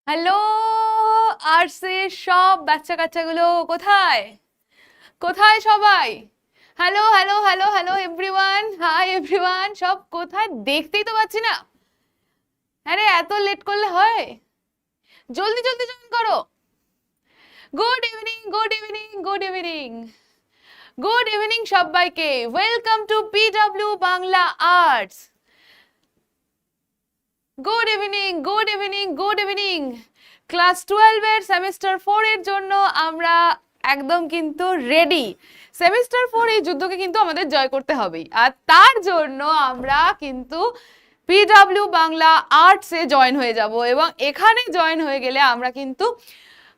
Hello আর্টসের সব বাচ্চা কাচ্চাগুলো কোথায় কোথায় সবাই? Hello hello hello hello everyone, hi everyone, সব কোথায় দেখতেই তো পাচ্ছি না। আরে এত লেট করলে হয়? জলদি জলদি জয়েন করো। Good evening good evening good evening good evening সবাইকে। Welcome to PW Bangla arts. Good evening good evening good evening. Class 12 এর সেমিস্টার 4 এর জন্য আমরা একদম কিন্তু রেডি। সেমিস্টার 4 এই যুদ্ধকে কিন্তু আমাদের জয় করতে হবেই, আর তার জন্য আমরা কিন্তু পিডব্লিউ বাংলা আর্টসে জয়েন হয়ে যাব, এবং এখানে জয়েন হয়ে গেলে আমরা কিন্তু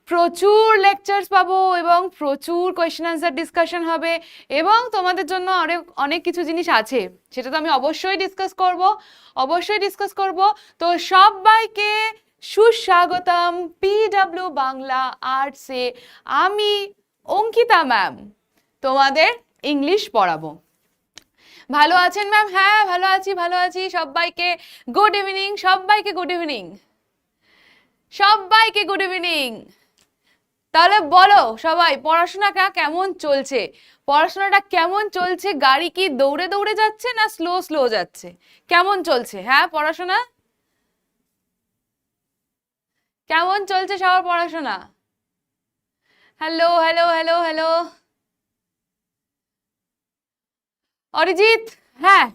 প্রচুর লেকচার্স পাবো এবং প্রচুর কোয়েশ্চেন আনসার ডিসকাশন হবে, এবং তোমাদের জন্য অনেক অনেক কিছু জিনিস আছে, সেটা তো আমি অবশ্যই ডিসকাস করব। তো সবাইকে সুস্বাগতম পিডব্লিউ বাংলা আর্টসে। আমি অঙ্কিতা ম্যাম তোমাদের ইংলিশ পড়াবো। ভালো আছেন ম্যাম? হ্যাঁ ভালো আছি। সবাইকে গুড ইভিনিং, সবাইকে গুড ইভিনিং, সবাইকে গুড ইভিনিং। তাহলে বলো সবাই, পড়াশোনাটা কেমন চলছে? পড়াশোনাটা কেমন চলছে? গাড়ি কি দৌড়ে দৌড়ে যাচ্ছে না স্লো স্লো যাচ্ছে? কেমন চলছে? হ্যাঁ পড়াশোনা কেমন চলছে সবার পড়াশোনা? Hello hello hello hello Arijit. হ্যাঁ,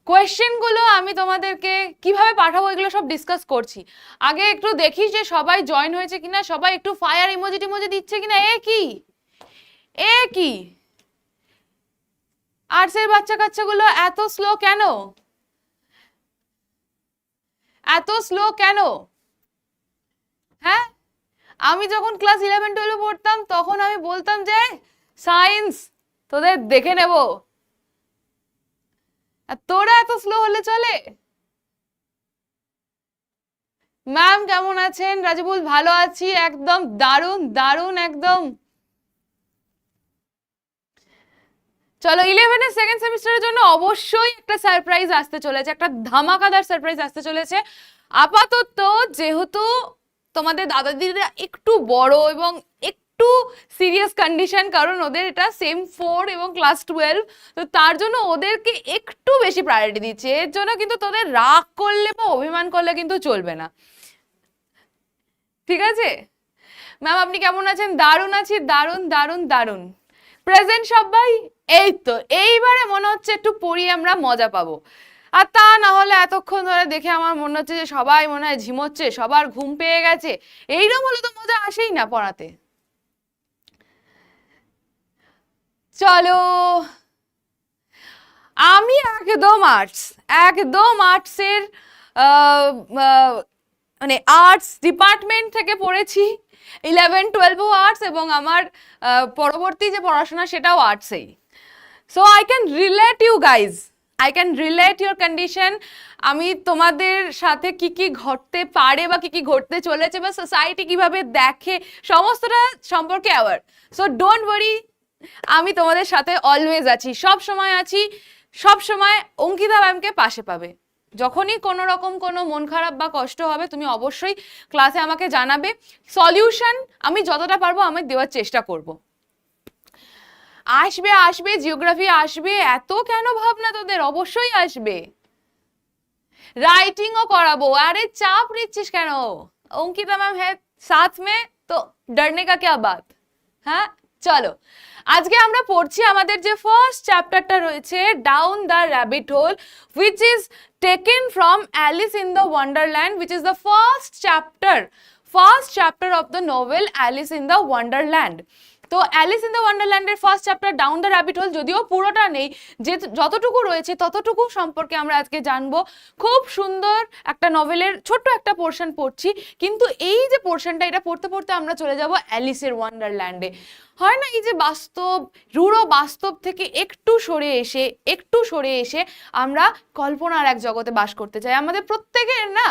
কোয়েশ্চেনগুলো আমি তোমাদেরকে কিভাবে পাঠাবো এগুলো সব ডিসকাস করছি। আগে একটু দেখি যে সবাই জয়েন হয়েছে কিনা, সবাই একটু ফায়ার ইমোজি টিমোজি দিচ্ছে কিনা। এ কি আর্টসের বাচ্চা কাচ্চাগুলো এত স্লো কেন? হ্যাঁ, আমি যখন ক্লাস 11-12 পড়তাম তখন আমি বলতাম যে সায়েন্স তোদের দেখে নেব, আর তোরা এত স্লো হলে চলে? ম্যাম কেমন আছেন? রাজবুল ভালো আছি, একদম দারুণ দারুণ একদম। চলো 11 এর সেকেন্ড সেমিস্টারের জন্য অবশ্যই একটা সারপ্রাইজ আসতে চলেছে, একটা ধামাকাদার সারপ্রাইজ আসতে চলেছে। আপাতত যেহেতু তোমাদের দাদা দিদিরা একটু বড় এবং একটু সিরিয়াস কন্ডিশন, কারণ ওদের এটা সেম 4 এবং ক্লাস 12, তো তার জন্য ওদেরকে একটু বেশি প্রায়োরিটি দিচ্ছে। এর জন্য কিন্তু তোদের রাগ করলে বা অভিমান করলে কিন্তু চলবে না, ঠিক আছে? ম্যাম আপনি কেমন আছেন? দারুণ আছি, দারুণ দারুণ দারুণ। প্রেজেন্ট সবাই? এই তো এইবারে মনে হচ্ছে একটু পড়ি আমরা মজা পাবো, আর তা না হলে এতক্ষণ ধরে দেখে আমার মনে হচ্ছে যে সবাই মনে হয় ঝিমোচ্ছে, সবার ঘুম পেয়ে গেছে। এইরকম হলে তো মজা আসেই না পড়াতে। চলো, আমি একদম আর্টসের মানে আর্টস ডিপার্টমেন্ট থেকে পড়েছি। 11-12 আর্টস, এবং আমার পরবর্তী যে পড়াশোনা সেটাও আর্টসেই। So I can relate you guys, I can relate your condition. আমি তোমাদের সাথে কি কি ঘটতে পারে বা কি কি ঘটতে চলেছে বা সোসাইটি কিভাবে দেখে সমস্তটা সম্পর্কে অ্যাওয়ার। সো ডোন্ট ওয়ারি, আমি তোমাদের সাথে অলওয়েজ আছি, সব সময় অঙ্কিতা ম্যামকে পাশে পাবে। যখনই কোনো রকম কোনো মন খারাপ বা কষ্ট হবে তুমি অবশ্যই ক্লাসে আমাকে জানাবে, সলিউশন আমি যতটা পারবো আমি দেওয়ার চেষ্টা করব। আসবে জিওগ্রাফি আসবে, এত কেন ভাবনা তোদের? অবশ্যই আসবে। রাইটিংও করাবো। আরে চাপ নিচ্ছিস কেন? অঙ্কিতা ম্যাম হ্যাঁ সাথ মে, তো ডরনে কা ক্যা বাত। হ্যাঁ চলো, আজকে আমরা পড়ছি আমাদের যে ফার্স্ট চ্যাপ্টারটা রয়েছে down the rabbit whole, which is taken from Alice in the Wonderland, which is the first chapter of the novel Alice in the Wonderland. তো অ্যালিস ইন দ্য ওয়ান্ডারল্যান্ডের first chapter down the rabbit hole, যদিও পুরোটা নেই, যে যতটুকু রয়েছে ততটুকু সম্পর্কে আমরা আজকে জানবো। খুব সুন্দর একটা নভেলের ছোট্ট একটা পোর্শন পড়ছি, কিন্তু এই যে পোর্শনটা এটা পড়তে পড়তে আমরা চলে যাব অ্যালিসের ওয়ান্ডারল্যান্ডে। হয় না, এই যে বাস্তব, রূঢ় বাস্তব থেকে একটু সরে এসে আমরা কল্পনার এক জগতে বাস করতে চাই। আমাদের প্রত্যেকের না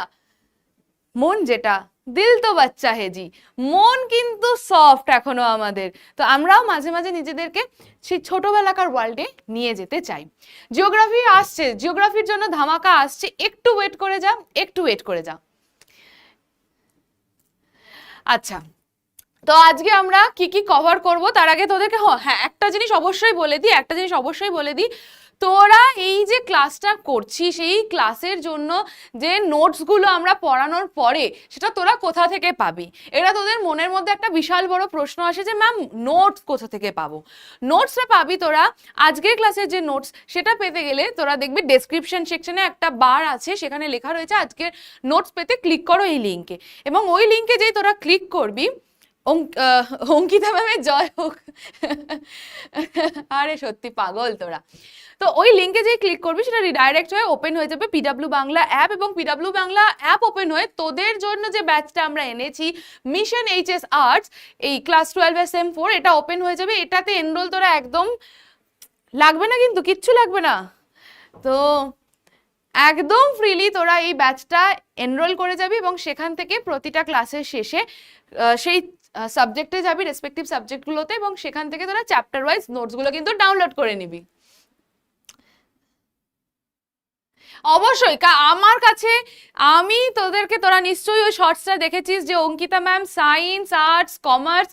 মন, যেটা দিল তো বাচ্চা হেজি, মন কিন্তু সফট এখনো আমাদের, তো আমরাও মাঝে মাঝে নিজেদেরকে সেই ছোটবেলাকার ওয়ার্ল্ডে নিয়ে যেতে চাই। জিওগ্রাফি আসছে, জিওগ্রাফির জন্য ধামাকা আসছে, একটু ওয়েট করে যা। আচ্ছা, তো আজকে আমরা কি কি কভার করব তার আগে তোদেরকে হ্যাঁ একটা জিনিস অবশ্যই বলে দিই, তোরা এই যে ক্লাসটা করছিস এই ক্লাসের জন্য যে নোটসগুলো আমরা পড়ানোর পরে সেটা তোরা কোথা থেকে পাবি? এটা তোদের মনের মধ্যে একটা বিশাল বড় প্রশ্ন আসে যে ম্যাম নোটস কোথা থেকে পাবো? নোটসটা পাবি তোরা আজকের ক্লাসের যে নোটস সেটা পেতে গেলে তোরা দেখবি ডেসক্রিপশন সেকশনে একটা বার আছে, সেখানে লেখা রয়েছে আজকের নোটস পেতে ক্লিক করো এই লিঙ্কে, এবং ওই লিঙ্কে যেই তোরা ক্লিক করবি অঙ্কিতা ম্যামের জয় হোক, আরে সত্যি পাগল তোরা। তো ওই লিঙ্কে যে ক্লিক করবি সেটা রিডাইরেক্ট হয়ে ওপেন হয়ে যাবে পিডব্লিউ বাংলা অ্যাপ, এবং পিডব্লিউ বাংলা অ্যাপ ওপেন হয়ে তোদের জন্য যে ব্যাচটা আমরা এনেছি মিশন এইচএস আর্টস, এই ক্লাস 12 SM4, এটা ওপেন হয়ে যাবে। এটাতে এনরোল তোরা একদম লাগবে না, কিন্তু কিচ্ছু লাগবে না, তো একদম ফ্রিলি তোরা এই ব্যাচটা এনরোল করে যাবি, এবং সেখান থেকে প্রতিটা ক্লাসের শেষে সেই সাবজেক্টে যাবি, রেসপেক্টিভ সাবজেক্টগুলোতে, এবং সেখান থেকে তোরা চ্যাপ্টার ওয়াইজ নোটসগুলো কিন্তু ডাউনলোড করে নিবি। অবশ্যই আমার কাছে, আমি তোদেরকে, তোরা নিশ্চয়ই ওই শর্টসটা দেখেছিস যে Ankita ma'am science, arts, commerce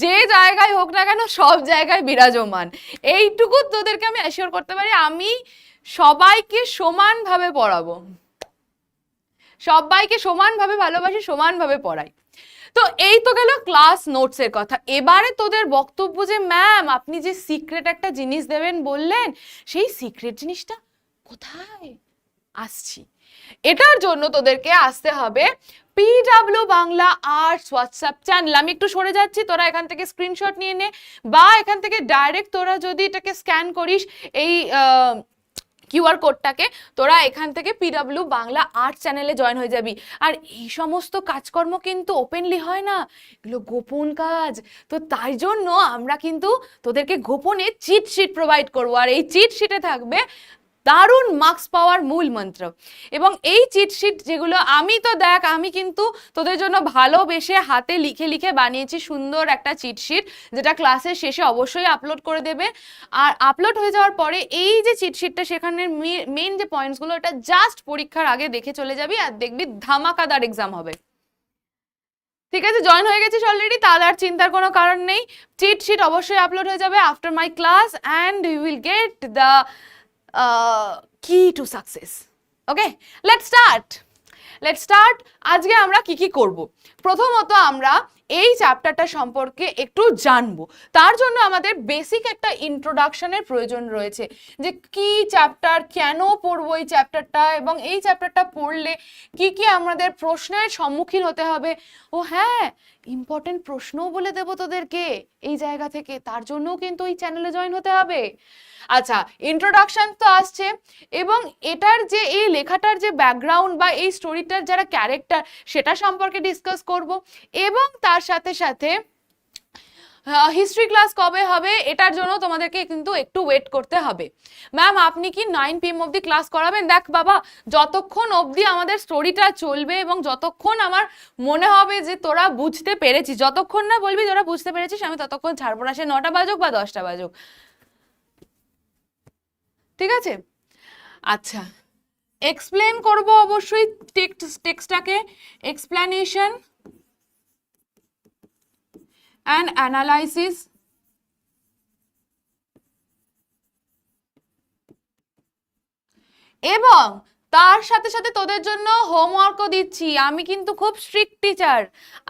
যে জায়গায় হোক না কেন সব জায়গায় বিরাজমান, এইটুকু তোদেরকে আমি অ্যাসিওর করতে পারি। আমি সবাইকে সমানভাবে পড়াবো, সবাইকে সমানভাবে ভালোবাসি, সমানভাবে পড়াই। তো এই তো গেল ক্লাস নোটসের কথা। এবারে তোদের বক্তব্য যে ম্যাম আপনি যে সিক্রেট একটা জিনিস দেবেন বললেন, সেই সিক্রেট জিনিসটা কোথায়? আসছি, এটার জন্য তোদেরকে আসতে হবে PW Bangla arts WhatsApp channel. আমি একটু সরে যাচ্ছি, তোরা এখান থেকে স্ক্রিনশট নিয়ে নে, বা এখান থেকে ডাইরেক্ট তোরা যদি এটাকে স্ক্যান করিস এই কিউআর কোডটাকে, তোরা এখান থেকে পিডব্লিউ বাংলা আর্ট চ্যানেলে জয়েন হয়ে যাবি। আর এই সমস্ত কাজকর্ম কিন্তু ওপেনলি হয় না, এগুলো গোপন কাজ, তো তাই জন্য আমরা কিন্তু তোদেরকে গোপনে চিট শিট প্রোভাইড করবো, আর এই চিট শিটে থাকবে দারুণ মার্কস পাওয়ার মূল মন্ত্র। এবং এই চিটশিট যেগুলো আমি তো দেখ আমি কিন্তু তোদের জন্য ভালোবেসে হাতে লিখে লিখে বানিয়েছি সুন্দর একটা চিটশিট, যেটা ক্লাসের শেষে অবশ্যই আপলোড করে দেবে। আর আপলোড হয়ে যাওয়ার পরে এই যে চিটশিটটা, সেখানে মেইন যে পয়েন্টসগুলো, এটা জাস্ট পরীক্ষার আগে দেখে চলে যাবি, আর দেখবি ধামাকাদার এক্সাম হবে। ঠিক আছে, জয়েন হয়ে গেছিস অলরেডি, তাহলে আর চিন্তার কোনো কারণ নেই। চিটশিট অবশ্যই আপলোড হয়ে যাবে after my class, and you will get the key to success. Okay, let's start. আজকে আমরা কি কি করব? প্রথমত আমরা এই চ্যাপ্টারটা সম্পর্কে একটু জানবো, তার জন্য আমাদের বেসিক একটা ইন্ট্রোডাকশনের প্রয়োজন রয়েছে, যে কি চ্যাপ্টার, কেন পড়বো এই চ্যাপ্টারটা, এবং এই চ্যাপ্টারটা পড়লে কি কি আমাদের প্রশ্নের সম্মুখীন হতে হবে। ও হ্যাঁ, ইম্পর্টেন্ট প্রশ্নও বলে দেবো তোদেরকে এই জায়গা থেকে, তার জন্যও কিন্তু এই চ্যানেলে জয়েন হতে হবে। আচ্ছা, ইন্ট্রোডাকশন তো আসছে, এবং এটার যে এই লেখাটার যে ব্যাকগ্রাউন্ড বা এই স্টোরিটার যারা ক্যারেক্টার সেটা সম্পর্কে ডিসকাস করব, এবং তার সাথে সাথে হিস্ট্রি ক্লাস কবে হবে এটার জন্য তোমাদেরকে কিন্তু একটু ওয়েট করতে হবে। ম্যাম আপনি কি 9 PM অবধি ক্লাস করাবেন? দেখ বাবা, যতক্ষণ অবধি আমাদের স্টোরিটা চলবে এবং যতক্ষণ আমার মনে হবে যে তোরা বুঝতে পেরেছিস, যতক্ষণ না বলবি তোরা বুঝতে পেরেছিস, আমি ততক্ষণ ছাড়বো না, সে 9টা বাজুক বা 10টা বাজুক, ঠিক আছে? আচ্ছা, এক্সপ্লেন করব অবশ্যই টেক্সটটাকে, এক্সপ্লেনেশন অ্যান্ড অ্যানালাইসিস, এবং তার সাথে সাথে তোদের জন্য হোমওয়ার্কও দিচ্ছি। আমি কিন্তু খুব স্ট্রিক্ট টিচার,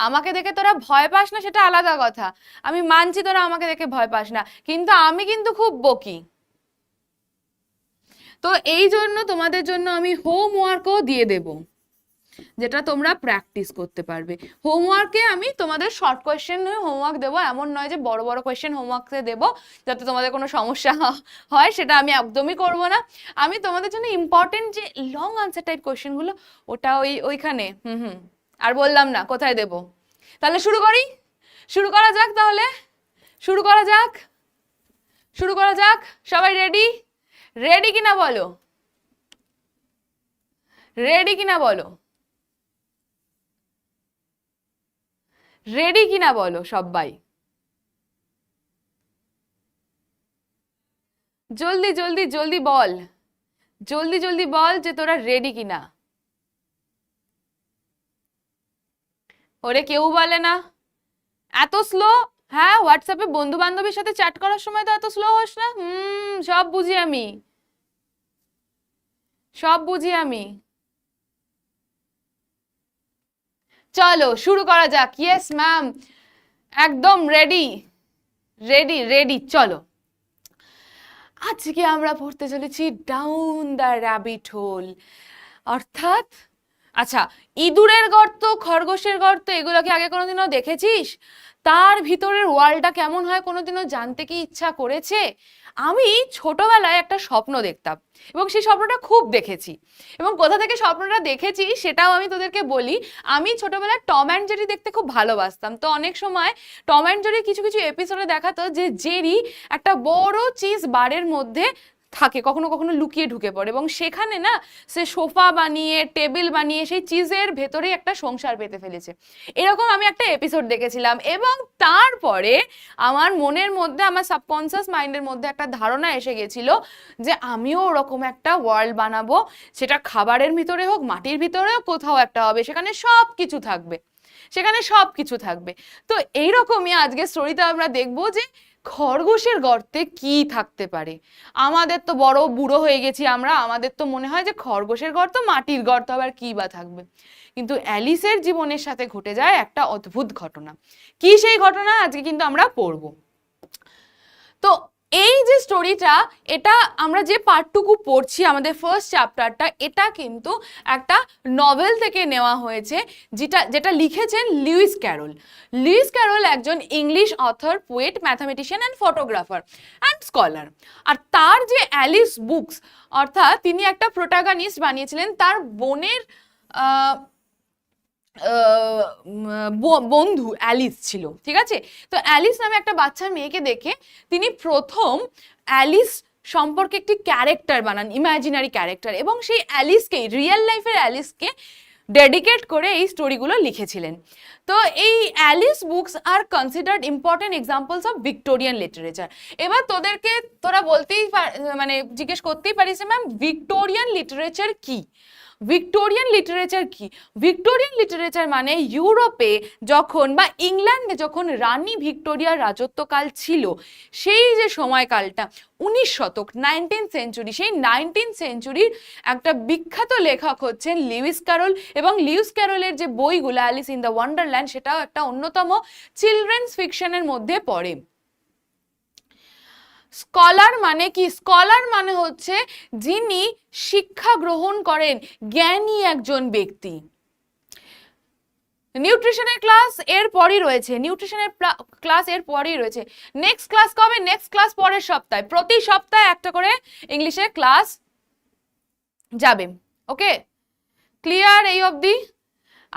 আমাকে দেখে তোরা ভয় পাস না সেটা আলাদা কথা, আমি মানছি তোরা আমাকে দেখে ভয় পাস না, কিন্তু আমি কিন্তু খুব বকি। তো এই জন্য তোমাদের জন্য আমি হোমওয়ার্কও দিয়ে দেব, যেটা তোমরা প্র্যাকটিস করতে পারবে। হোমওয়ার্কে আমি তোমাদের শর্ট কোয়েশ্চেন হোমওয়ার্ক দেবো, এমন নয় যে বড় বড় কোয়েশ্চেন হোমওয়ার্কে দেবো যাতে তোমাদের কোনো সমস্যা হয়, সেটা আমি একদমই করব না। আমি তোমাদের জন্য ইম্পর্টেন্ট যে লং আনসার টাইপ কোয়েশ্চেনগুলো, ওটা ওইখানে আর বললাম না কোথায় দেব। তাহলে শুরু করি, শুরু করা যাক, তাহলে শুরু করা যাক, শুরু করা যাক। সবাই রেডি? রেডি কিনা বলো, রেডি কিনা বলো, রেডি কিনা বলো সবাই, জলদি জলদি জলদি বল, জলদি জলদি বল যে তোরা রেডি কিনা। ওরে কেউ বলে না, এত স্লো? হ্যাঁ, হোয়াটসঅ্যাপে বন্ধু বান্ধবীর সাথে চ্যাট করার সময় তো এত স্লো হোস না। সব বুঝি আমি, সব বুঝি আমি। চলো শুরু করা যাক। ইয়েস ম্যাম, একদম রেডি, রেডি রেডি। চলো, আজকে আমরা পড়তে চলেছি ডাউন দ্য র্যাবিট হোল, অর্থাৎ আচ্ছা, ইঁদুরের গর্ত, খরগোশের গর্ত, এগুলো কি আগে কোনোদিনও দেখেছিস? তার ভিতরের ওয়ার্ল্ডটা কেমন হয় কোনোদিনও জানতে কি ইচ্ছা করেছে? আমি ছোটবেলায় একটা স্বপ্ন দেখতাম এবং সেই স্বপ্নটা খুব দেখেছি, এবং কোথা থেকে স্বপ্নটা দেখেছি সেটাও আমি তোদেরকে বলি। আমি ছোটবেলায় টম অ্যান্ড জেরি দেখতে খুব ভালোবাসতাম। তো অনেক সময় টম অ্যান্ড জেরি কিছু কিছু এপিসোডে দেখাতো যে জেরি একটা বড় চিজ বারের মধ্যে থাকে, কখনো কখনো লুকিয়ে ঢুকে পড়ে, এবং সেখানে না সে সোফা বানিয়ে, টেবিল বানিয়ে সেই চিজের ভেতরেই একটা সংসার পেতে ফেলেছে। এরকম আমি একটা এপিসোড দেখেছিলাম, এবং তারপরে আমার মনের মধ্যে, আমার সাবকনসিয়াস মাইন্ডের মধ্যে একটা ধারণা এসে গেছিল যে আমিও ওরকম একটা ওয়ার্ল্ড বানাবো, সেটা খাবারের ভিতরে হোক, মাটির ভিতরে হোক, কোথাও একটা হবে, সেখানে সব কিছু থাকবে, সেখানে সব কিছু থাকবে। তো এইরকমই আজকে স্টোরিতে আমরা দেখবো যে খরগোশের গর্তে কি থাকতে পারে। আমাদের তো বড় বুড়ো হয়ে গেছি আমরা, আমাদের তো মনে হয় যে খরগোশের গর্ত, মাটির গর্ত আবার কি বা থাকবে, কিন্তু অ্যালিসের জীবনের সাথে ঘটে যায় একটা অদ্ভুত ঘটনা। কি সেই ঘটনা আজকে কিন্তু আমরা পড়বো। তো এই যে স্টোরিটা, এটা আমরা যে পার্টটুকু পড়ছি, আমাদের ফার্স্ট চ্যাপ্টারটা, এটা কিন্তু একটা নভেল থেকে নেওয়া হয়েছে, যেটা যেটা লিখেছেন লুইস ক্যারল। লুইস ক্যারল একজন English author, poet, mathematician and photographer and scholar. আর তার যে অ্যালিস বুকস, অর্থাৎ তিনি একটা প্রোটাগনিস্ট বানিয়েছিলেন, তার বোনের বন্ধু অ্যালিস ছিল, ঠিক আছে? তো অ্যালিস নামে একটা বাচ্চা মেয়েকে দেখে তিনি প্রথম অ্যালিস সম্পর্কে একটি ক্যারেক্টার বানান, ইমাজিনারি ক্যারেক্টার, এবং সেই অ্যালিসকে, রিয়েল লাইফের অ্যালিসকে ডেডিকেট করে এই স্টোরিগুলো লিখেছিলেন। তো এই Alice books are considered important examples of Victorian literature. এবার তোদেরকে তোরা বলতেই মানে জিজ্ঞেস করতেই পারিস, ম্যাম ভিক্টোরিয়ান লিটারেচার কি? ভিক্টোরিয়ান লিটারেচার কি? ভিক্টোরিয়ান লিটারেচার মানে ইউরোপে যখন বা ইংল্যান্ডে যখন রানী ভিক্টোরিয়ার রাজত্বকাল ছিল, সেই যে সময়কালটা 19 শতক, 19th সেঞ্চুরি, সেই 19th সেঞ্চুরির একটা বিখ্যাত লেখক হচ্ছেন লুইস ক্যারল, এবং লুইস ক্যারলের যে বইগুলো অ্যালিস ইন দ্য ওয়ান্ডারল্যান্ড, সেটাও একটা অন্যতম চিলড্রেন্স ফিকশনের মধ্যে পড়ে। স্কলার মানে কি? স্কলার মানে হচ্ছে যিনি শিক্ষা গ্রহণ করেন, জ্ঞানী একজন ব্যক্তি। নিউট্রিশনের ক্লাস এর পরই রয়েছে, নিউট্রিশনের ক্লাস এর পরই রয়েছে। নেক্সট ক্লাস কবে? নেক্সট ক্লাস পরের সপ্তাহে, প্রতি সপ্তাহে একটা করে ইংলিশের ক্লাস যাবে। ওকে, ক্লিয়ার এই অবধি?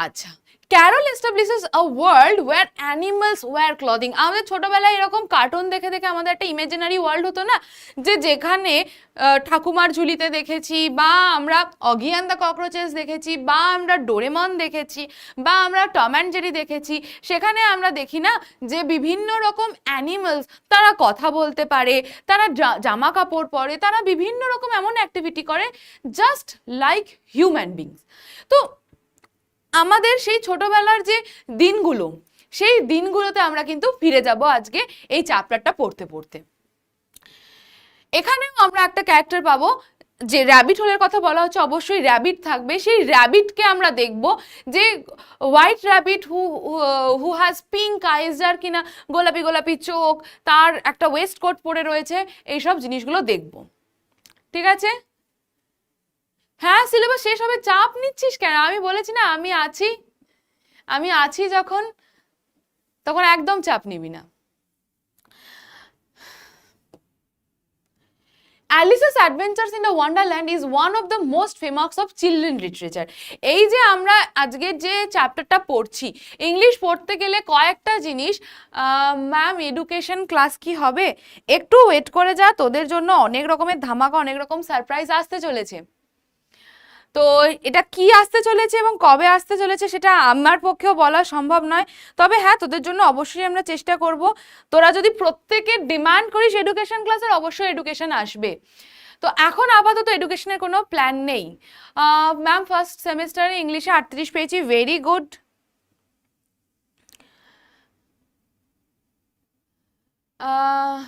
আচ্ছা, Carroll establishes a world where animals wear clothing. আমাদের ছোটবেলায় এরকম কার্টুন দেখে দেখে আমাদের একটা ইমাজিনারি ওয়ার্ল্ড হতো না, যে যেখানে ঠাকুমার ঝুলিতে দেখেছি, বা আমরা অগি অ্যান্ড দ্য ককরোচেস দেখেছি, বা আমরা ডোরেমন দেখেছি, বা আমরা টম অ্যান্ড জেরি দেখেছি, সেখানে আমরা দেখি না যে বিভিন্ন রকম অ্যানিমালস, তারা কথা বলতে পারে, তারা জামা কাপড় পরে, তারা বিভিন্ন রকম এমন অ্যাক্টিভিটি করে জাস্ট লাইক হিউম্যান বিংস। তো আমাদের সেই ছোটবেলার যে দিনগুলো, সেই দিনগুলোতে আমরা কিন্তু ফিরে যাব আজকে এই চ্যাপ্টারটা পড়তে পড়তে। এখানেও আমরা একটা ক্যারেক্টার পাবো, যে র্যাবিট হোলের কথা বলা হচ্ছে, অবশ্যই র্যাবিট থাকবে। সেই র্যাবিটকে আমরা দেখব, যে white rabbit who has pink eyes, যার কিনা গোলাপি গোলাপি চোখ, তার একটা ওয়েস্ট কোট পরে রয়েছে, এইসব জিনিসগুলো দেখব, ঠিক আছে? হ্যাঁ, সিলেবাস শেষ হবে, চাপ নিচ্ছিস কেন? আমি বলেছি না আমি আছি, আমি আছি যখন, তখন একদম চাপ নিবি না। Alice's Adventures in the Wonderland is one of the most famous of children literature. এই যে আমরা আজকে যে চ্যাপ্টারটা পড়ছি, ইংলিশ পড়তে গেলে কয়েকটা জিনিস, ম্যাম এডুকেশন ক্লাস কি হবে? একটু ওয়েট করে যা, তোদের জন্য অনেক রকমের ধামাকা, অনেক রকম সারপ্রাইজ আসতে চলেছে। তো এটা কি আসতে চলেছে এবং কবে আসতে চলেছে সেটা আমার পক্ষেও বলা সম্ভব নয়, তবে হ্যাঁ, তোদের জন্য অবশ্যই আমরা চেষ্টা করব। তোরা যদি প্রত্যেকে ডিমান্ড করিস এডুকেশন ক্লাসের, অবশ্যই এডুকেশন আসবে। তো এখন আপাতত এডুকেশনের কোনো প্ল্যান নেই। ম্যাম ফার্স্ট সেমিস্টারে ইংলিশে 38 পেয়েছি, ভেরি গুড। আহ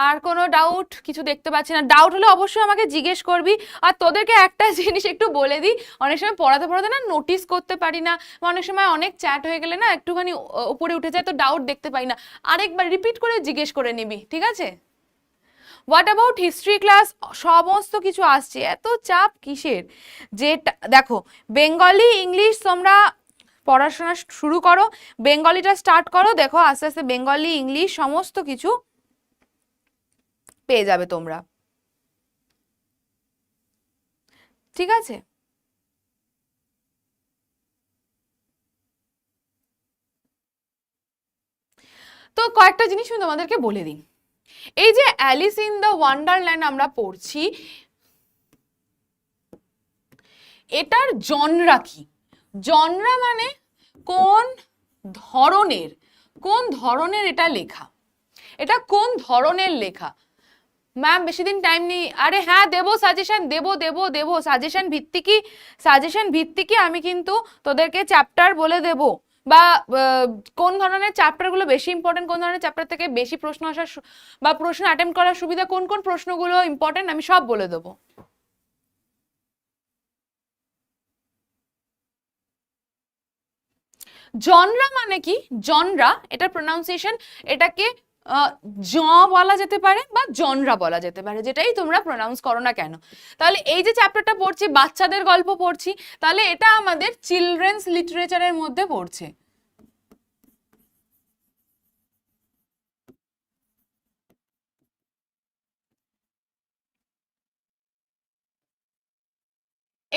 আর কোনো ডাউট কিছু দেখতে পাচ্ছি না। ডাউট হলে অবশ্যই আমাকে জিজ্ঞেস করবি। আর তোদেরকে একটা জিনিস একটু বলে দিই, অনেক সময় পড়াতে পড়াতে না নোটিস করতে পারি না, বা অনেক সময় অনেক চ্যাট হয়ে গেলে না একটুখানি উপরে উঠে যায়, তো ডাউট দেখতে পাই না। আরেকবার রিপিট করে জিজ্ঞেস করে নিবি, ঠিক আছে? What about history class? সমস্ত কিছু আসছে, এত চাপ কিসের? যেটা দেখো, বেঙ্গলি ইংলিশ তোমরা পড়াশোনা শুরু করো, বেঙ্গলিটা স্টার্ট করো, দেখো আস্তে আস্তে বেঙ্গলি ইংলিশ সমস্ত কিছু পেয়ে যাবে তোমরা, ঠিক আছে? তো কয়েকটা জিনিস আমি তোমাদেরকে বলে দিই। এই যে অ্যালিস ইন দ্য ওয়ান্ডারল্যান্ড আমরা পড়ছি, এটার জনরা কি? জনরা মানে কোন ধরনের, কোন ধরনের এটা লেখা, এটা কোন ধরনের লেখা? ম্যাম বেশি দিন টাইম নেই। আরে হ্যাঁ দেবো সাজেশন, দেবো দেবো দেবো সাজেশন ভিত্তিকই, সাজেশন ভিত্তিকই আমি কিন্তু তোদেরকে চ্যাপ্টার বলে দেবো, বা কোন ধরনের চ্যাপ্টারগুলো বেশি ইম্পর্টেন্ট, কোন ধরনের চ্যাপ্টার থেকে বেশি প্রশ্ন আসার বা প্রশ্ন অ্যাটেম্প করার সুবিধা, কোন কোন প্রশ্নগুলো ইম্পর্টেন্ট, আমি সব বলে দেবো। জনরা মানে কি? জনরা এটা প্রোনাউন্সিয়েশন, এটাকে জ বলা যেতে পারে বা জনরা বলা যেতে পারে, যেটাই তোমরা প্রোনাউন্স করো না কেন। তাহলে এই যে চ্যাপ্টারটা পড়ছি, বাচ্চাদের গল্প পড়ছি, তাহলে এটা আমাদের চিলড্রেন্স লিটারেচারের মধ্যে পড়ছে।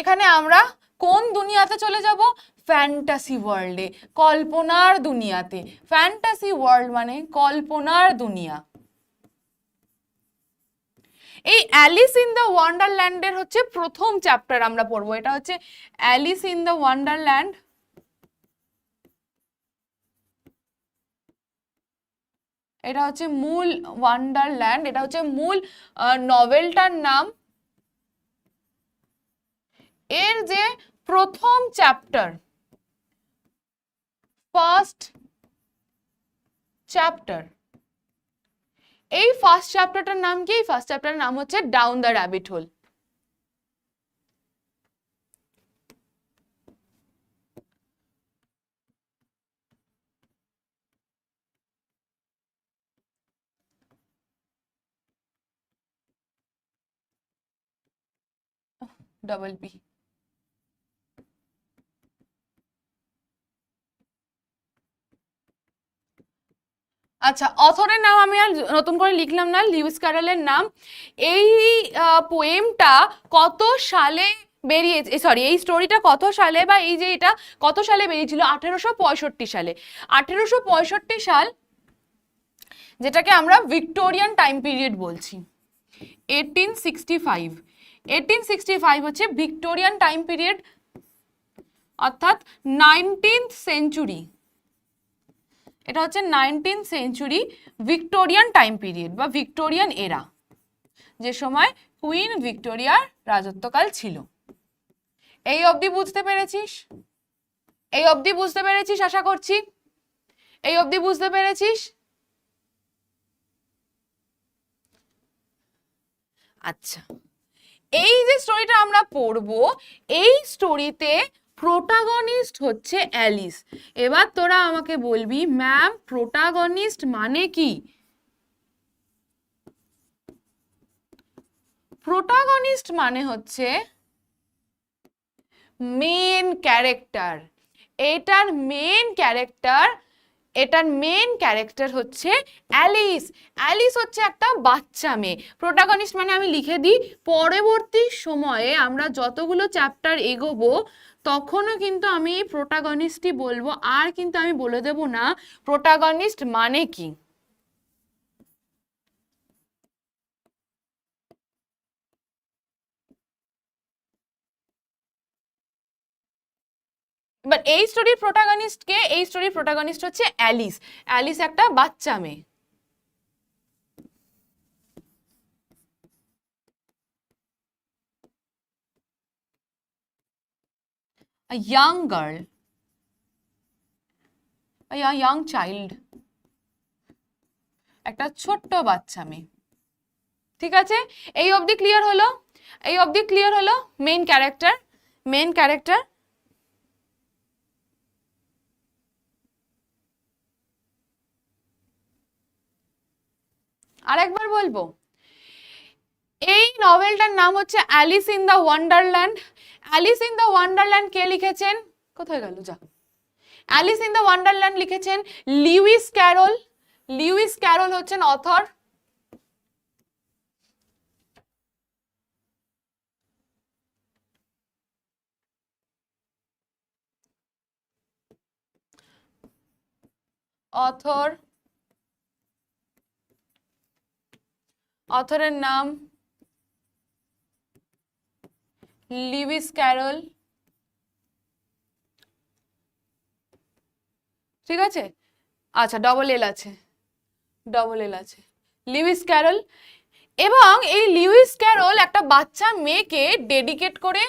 এখানে আমরা কোন দুনিয়াতে চলে যাব? ফ্যান্টাসি ওয়ার্ল্ডে, কল্পনার দুনিয়াতে। ফ্যান্টাসি ওয়ার্ল্ড মানে কল্পনার দুনিয়া। এই অ্যালিস ইন দ্য ওয়ান্ডারল্যান্ডের হচ্ছে প্রথম চ্যাপ্টার আমরা পড়বো, এটা হচ্ছে অ্যালিস ইন দ্য ওয়ান্ডারল্যান্ড। এটা হচ্ছে মূল ওয়ান্ডারল্যান্ড, এটা হচ্ছে মূল নভেলটার নাম। এর যে প্রথম চ্যাপ্টার, ফার্স্ট চ্যাপ্টার, এই ফার্স্ট চ্যাপ্টারটার নাম কি? এই ফার্স্ট চ্যাপ্টারের নাম হচ্ছে down the rabbit whole. Double P. আচ্ছা, অথরের নাম আমি আর নতুন করে লিখলাম না, লিউইস ক্যারলের নাম। এই পোয়েমটা কত সালে বেরিয়েছে, সরি এই স্টোরিটা কত সালে, বা এই যে এটা কত সালে বেরিয়েছিল? 1865 সালে। 1865 সাল, যেটাকে আমরা ভিক্টোরিয়ান টাইম পিরিয়ড বলছি। 1865, 1865 হচ্ছে ভিক্টোরিয়ান টাইম পিরিয়ড, অর্থাৎ 19th সেঞ্চুরি। এটা হচ্ছে 19th century Victorian time period বা ভিক্টোরিয়ান এরা, যে সময় কুইন ভিক্টোরিয়ার রাজত্বকাল ছিল। এই অবধি বুঝতে পেরেছিস? এই অবধি বুঝতে পেরেছিস আশা করছি। এই অবধি বুঝতে পেরেছিস? আচ্ছা, এই যে স্টোরিটা আমরা পড়বো, এই স্টোরিতে প্রোটাগনিস্ট হচ্ছে অ্যালিস। এবার তোরা আমাকে বলবি ম্যাম প্রোটাগনিস্ট মানে কি? প্রোটাগনিস্ট মানে হচ্ছে মেন ক্যারেক্টার। এটার মেন ক্যারেক্টার, এটার মেন ক্যারেক্টার হচ্ছে অ্যালিস। অ্যালিস হচ্ছে একটা বাচ্চা মেয়ে। প্রোটাগনিস্ট মানে আমি লিখে দিই, পরবর্তী সময়ে আমরা যতগুলো চ্যাপ্টার এগোবো তখনও কিন্তু আমি এই প্রোটাগনিস্টই বলবো, আর কিন্তু আমি বলে দেব না প্রোটাগনিস্ট মানে কি। বাট এই স্টোরির প্রোটাগনিস্ট কে? এই স্টোরির প্রোটাগনিস্ট হচ্ছে অ্যালিস। অ্যালিস একটা বাচ্চা মেয়ে। A young girl, a young child. একটা ছোট্ট বাচ্চা মেয়ে। ঠিক আছে, এই অবধি ক্লিয়ার হলো? এই অবধি ক্লিয়ার হলো? Main character, main character. আরেকবার বলবো, এই নভেলটার নাম হচ্ছে Alice in the Wonderland. Alice in the Wonderland কে লিখেছেন? কোথায় গেল যা? অ্যালিস ইন দ্য ওয়ান্ডারল্যান্ড লিখেছেন লিউইস ক্যারল। লিউইস ক্যারল হচ্ছেন অথর। অথর, অথরের নাম লিউইস ক্যারল। ঠিক আছে, আচ্ছা ডবল এল আছে, ডবল এল আছে, লিউইস ক্যারল। এবং এই লিউইস ক্যারল একটা বাচ্চা মেয়েকে ডেডিকেট করে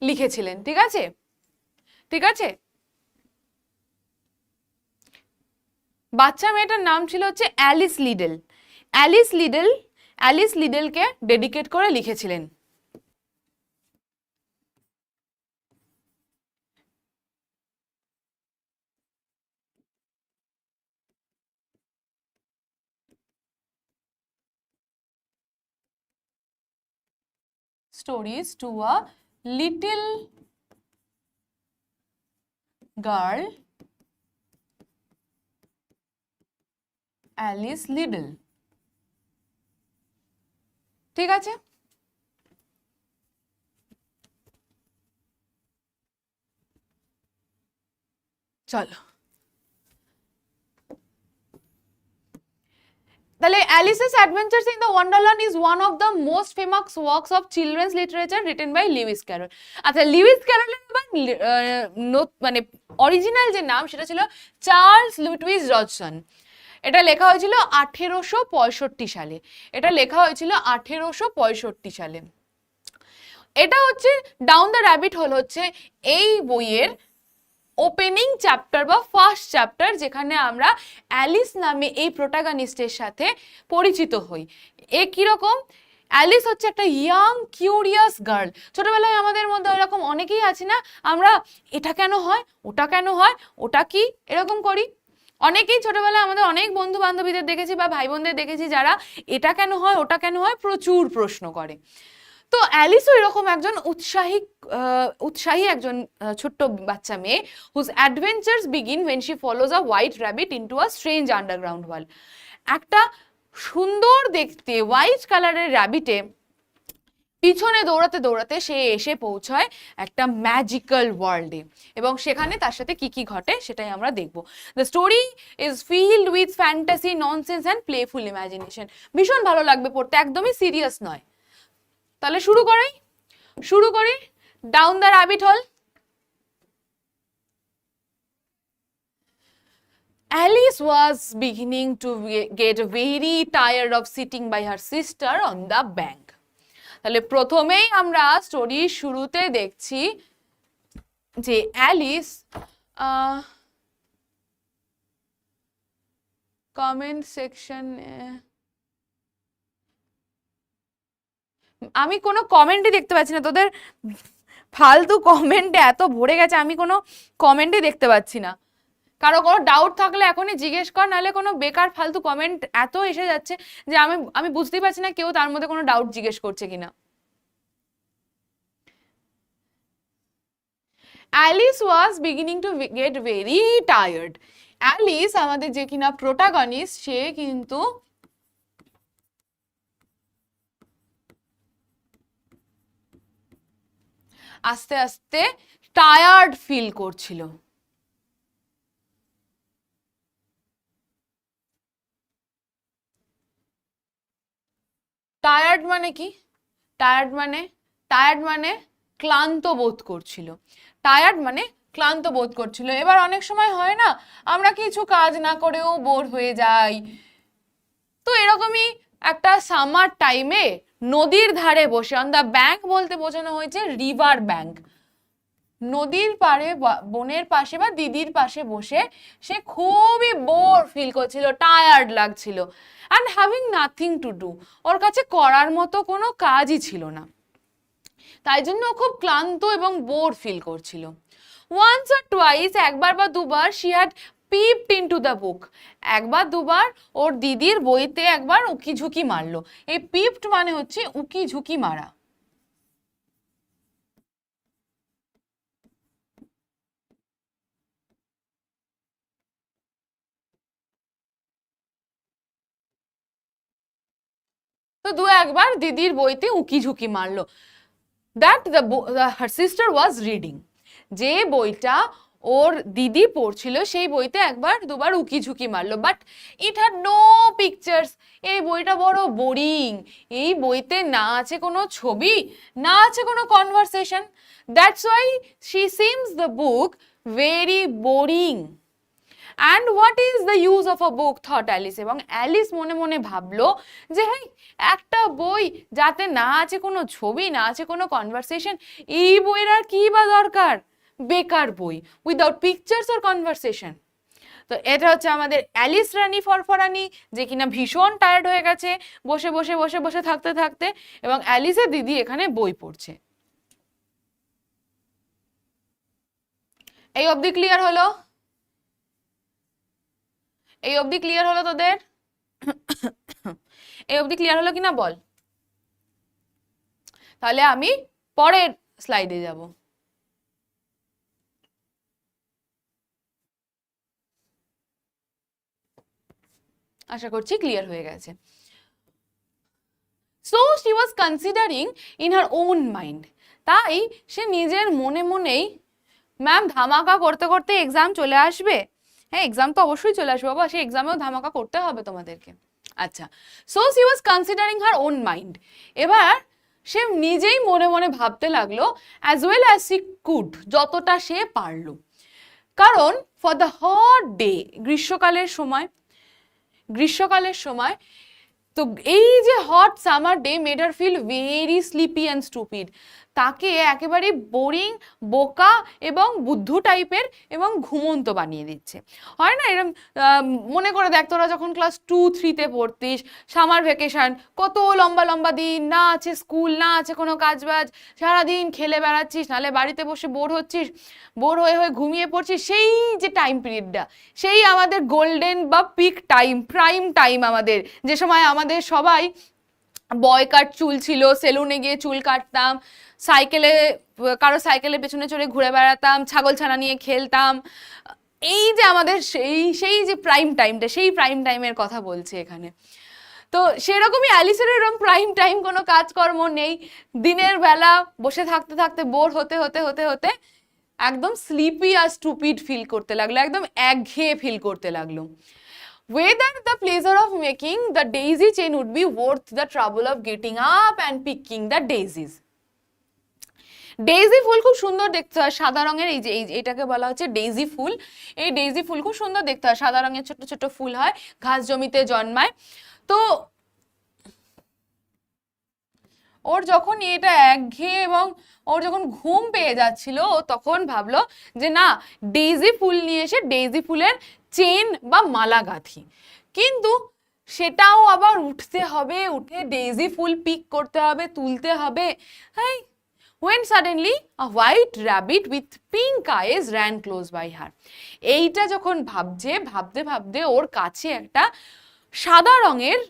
লিখেছিলেন। ঠিক আছে, ঠিক আছে, বাচ্চা মেয়েটার নাম ছিল হচ্ছে Alice Liddell. Alice Liddell, Alice লিডলকে ডেডিকেট করে লিখেছিলেন। Stories to a little girl, Alice Liddell. ঠিক আছে, চলো তাহলে Alice's adventures in the Wonderland is one of the most famous works of children's literature written by Lewis Carroll. আচ্ছা, Lewis ক্যারলের মানে অরিজিনাল যে নাম সেটা ছিল চার্লস লুটউইস ডজসন। এটা লেখা হয়েছিল 1865 সালে। এটা লেখা হয়েছিল 1865 সালে। এটা হচ্ছে ডাউন দ্য র্যাবিট হোল হচ্ছে এই বইয়ের ওপেনিং চ্যাপ্টার বা ফার্স্ট চ্যাপ্টার, যেখানে আমরা অ্যালিস নামে এই প্রোটাগনিস্টের সাথে পরিচিত হই। এ কিরকম? অ্যালিস হচ্ছে একটা ইয়াং কিউরিয়াস গার্ল। ছোটবেলায় আমাদের মধ্যে এরকম অনেকেই আছে না, আমরা এটা কেন হয়, ওটা কেন হয়, ওটা কি, এরকম করি। অনেকেই ছোটবেলায় আমাদের অনেক বন্ধু বান্ধবীদের দেখেছি বা ভাই বোনদের দেখেছি যারা এটা কেন হয়, ওটা কেন হয় প্রচুর প্রশ্ন করে। তো অ্যালিসও এরকম একজন উৎসাহী একজন ছোট্ট বাচ্চা মেয়ে, whose adventures begin when she follows a white rabbit into a strange underground world. একটা সুন্দর দেখতে হোয়াইট কালারের র্যাবিটে পিছনে দৌড়াতে দৌড়াতে সে এসে পৌঁছায় একটা ম্যাজিক্যাল ওয়ার্ল্ডে, এবং সেখানে তার সাথে কি কি ঘটে সেটাই আমরা দেখব। The story is filled with fantasy, nonsense and playful imagination. ভীষণ ভালো লাগবে পড়তে, একদমই সিরিয়াস নয়। তাহলে শুরু করি down the rabbit whole. Alice was beginning to get very tired of sitting by her sister on the bank. তাহলে প্রথমেই আমরা স্টোরি শুরুতে দেখছি যে অ্যালিস, কমেন্ট সেকশন, আমি কোনো কমেন্টই দেখতে পাচ্ছি না, তোদের ফালতু কমেন্টে এত ভরে গেছে, আমি কোনো কমেন্টই দেখতে পাচ্ছি না। কারো কোনো ডাউট থাকলে এখনই জিজ্ঞেস কর, নাহলে কোনো বেকার ফালতু কমেন্ট এত এসে যাচ্ছে যে আমি বুঝতেই পারছি না কেউ তার মধ্যে কোনো ডাউট জিজ্ঞেস করছে কিনা। Alice was beginning to get very tired. Alice আমাদের যে কিনা প্রোটাগনিস্ট, সে কিন্তু আস্তে আস্তে টায়ার্ড ফিল করছিল। টায়ার্ড মানে কি? টায়ার্ড মানে ক্লান্ত বোধ করছিল। টায়ার্ড মানে ক্লান্ত বোধ করছিল। এবার অনেক সময় হয় না, আমরা কিছু কাজ না করেও বোর হয়ে যাই। তো এরকমই একটা সামার টাইমে নদীর ধারে বসে, অন দ্য ব্যাংক বলতে বোঝানো হয়েছে রিভার ব্যাংক, নদীর পাড়ে বোনের পাশে বা দিদির পাশে বসে সে খুবই বোর ফিল করছিল, টায়ার্ড লাগছিল, and having nothing to do, ওর কাছে করার মতো কোনো কাজই ছিল না, তাই জন্য ও খুব ক্লান্ত এবং বোর ফিল করছিল। ওয়ান্স অর টুয়াইস, একবার বা দুবার, she had পিপড into the book, একবার দুবার ওর দিদির বইতে একবার উকি ঝুঁকি মারলো। এই পিপড মানে হচ্ছে উকি ঝুঁকি মারা। তো দু একবার দিদির বইতে উকি ঝুঁকি মারলো। That her sister was reading, যে বইটা ওর দিদি পড়ছিল সেই বইতে একবার দুবার উকি ঝুঁকি মারলো। But it had no pictures, এই বইটা বড় বোরিং, এই বইতে না আছে কোনো ছবি, না আছে কোনো conversation. That's why she seems the book very boring. And what is the use of a book, thought Alice, এবং অ্যালিস মনে মনে ভাবলো যে হ্যাঁ, একটা বই যাতে না আছে কোনো ছবি, না আছে কোনো কনভারসেশন, এই বইয়ের আর কি বা দরকার, বেকার বই, উইদাউট পিকচার্স অর কনভারসেশন। তো এটা হচ্ছে আমাদের অ্যালিস রানী ফরফরানি, যে কিনা ভীষণ টায়ার্ড হয়ে গেছে বসে বসে বসে বসে থাকতে থাকতে, এবং অ্যালিসের দিদি এখানে বই পড়ছে। এই অবধি ক্লিয়ার হলো? এই অবধি ক্লিয়ার হলো তোদের? এই অবধি ক্লিয়ার হলো কিনা বল? তাহলে আমি পরের স্লাইডে যাব। আশা করছি ক্লিয়ার হয়ে গেছে। So she was considering in her own mind, তাই সে নিজের মনে মনেই, ম্যাম ধামাকা করতে করতে এক্সাম চলে আসবে, হ্যাঁ এক্সাম তো অবশ্যই চলে আসবে বাবা, সেই এক্সামেও ধামাকা করতে হবে তোমাদেরকে। আচ্ছা, so she was considering her own mind, এবার সে নিজেই মনে মনে ভাবতে লাগলো, as well as she could, যতটা সে পারলো। কারণ ফর দ্য হট ডে, গ্রীষ্মকালের সময়, তো এই যে hot summer day made her feel very sleepy and stupid, তাকে একেবারে বোরিং, বোকা এবং বুদ্ধু টাইপের এবং ঘুমন্ত বানিয়ে দিচ্ছে। হয় না এরকম, মনে করে দেখ তোরা যখন ক্লাস 2-3-তে পড়তিস, সামার ভ্যাকেশন, কত লম্বা লম্বা দিন, না আছে স্কুল, না আছে কোনো কাজবাজ, সারাদিন খেলে বেড়াচ্ছিস, নাহলে বাড়িতে বসে বোর হচ্ছিস, বোর হয়ে হয়ে ঘুমিয়ে পড়ছিস, সেই যে টাইম পিরিয়ডটা, সেই আমাদের গোল্ডেন বা পিক টাইম, প্রাইম টাইম আমাদের, যে সময় আমাদের সবাই বয় কাট চুল ছিল, সেলুনে গিয়ে চুল কাটতাম, সাইকেলে, কারো সাইকেলের পেছনে চড়ে ঘুরে বেড়াতাম, ছাগল ছানা নিয়ে খেলতাম, এই যে আমাদের সেই যে প্রাইম টাইমটা, সেই প্রাইম টাইমের কথা বলছে এখানে। তো সেরকমই অ্যালিসের এরকম প্রাইম টাইম কোনো কাজকর্ম নেই, দিনের বেলা বসে থাকতে থাকতে বোর হতে হতে হতে হতে একদম স্লিপি আর স্টুপিড ফিল করতে লাগলো, একদম একঘেয়ে ফিল করতে লাগলো। Whether the pleasure of making the daisy chain would be worth the trouble of getting up and picking the daisies. Daisy ফুল খুব সুন্দর দেখতে হয়, সাদা রঙের, এই যে এটাকে বলা হচ্ছে ডেইজি ফুল। এই ডেইজি ফুল খুব সুন্দর দেখতে হয়, সাদা রঙের ছোট ছোট ফুল হয়, ঘাস জমিতে জন্মায়। তো ওর যখন এটা একঘেয়ে এবং ওর যখন ঘুম পেয়ে যাচ্ছিল, ও তখন ভাবলো যে না, ডেইজি ফুল নিয়ে এসে ডেইজি ফুলের চেন বা মালা গাঁথি। কিন্তু সেটাও আবার উঠতে হবে, উঠে ডেইজি ফুল পিক করতে হবে, তুলতে হবে। হ্যাঁ, when suddenly a white rabbit with pink eyes ran close by her. এইটা যখন ভাবতে ভাবতে ওর কাছে একটা সাদা রঙের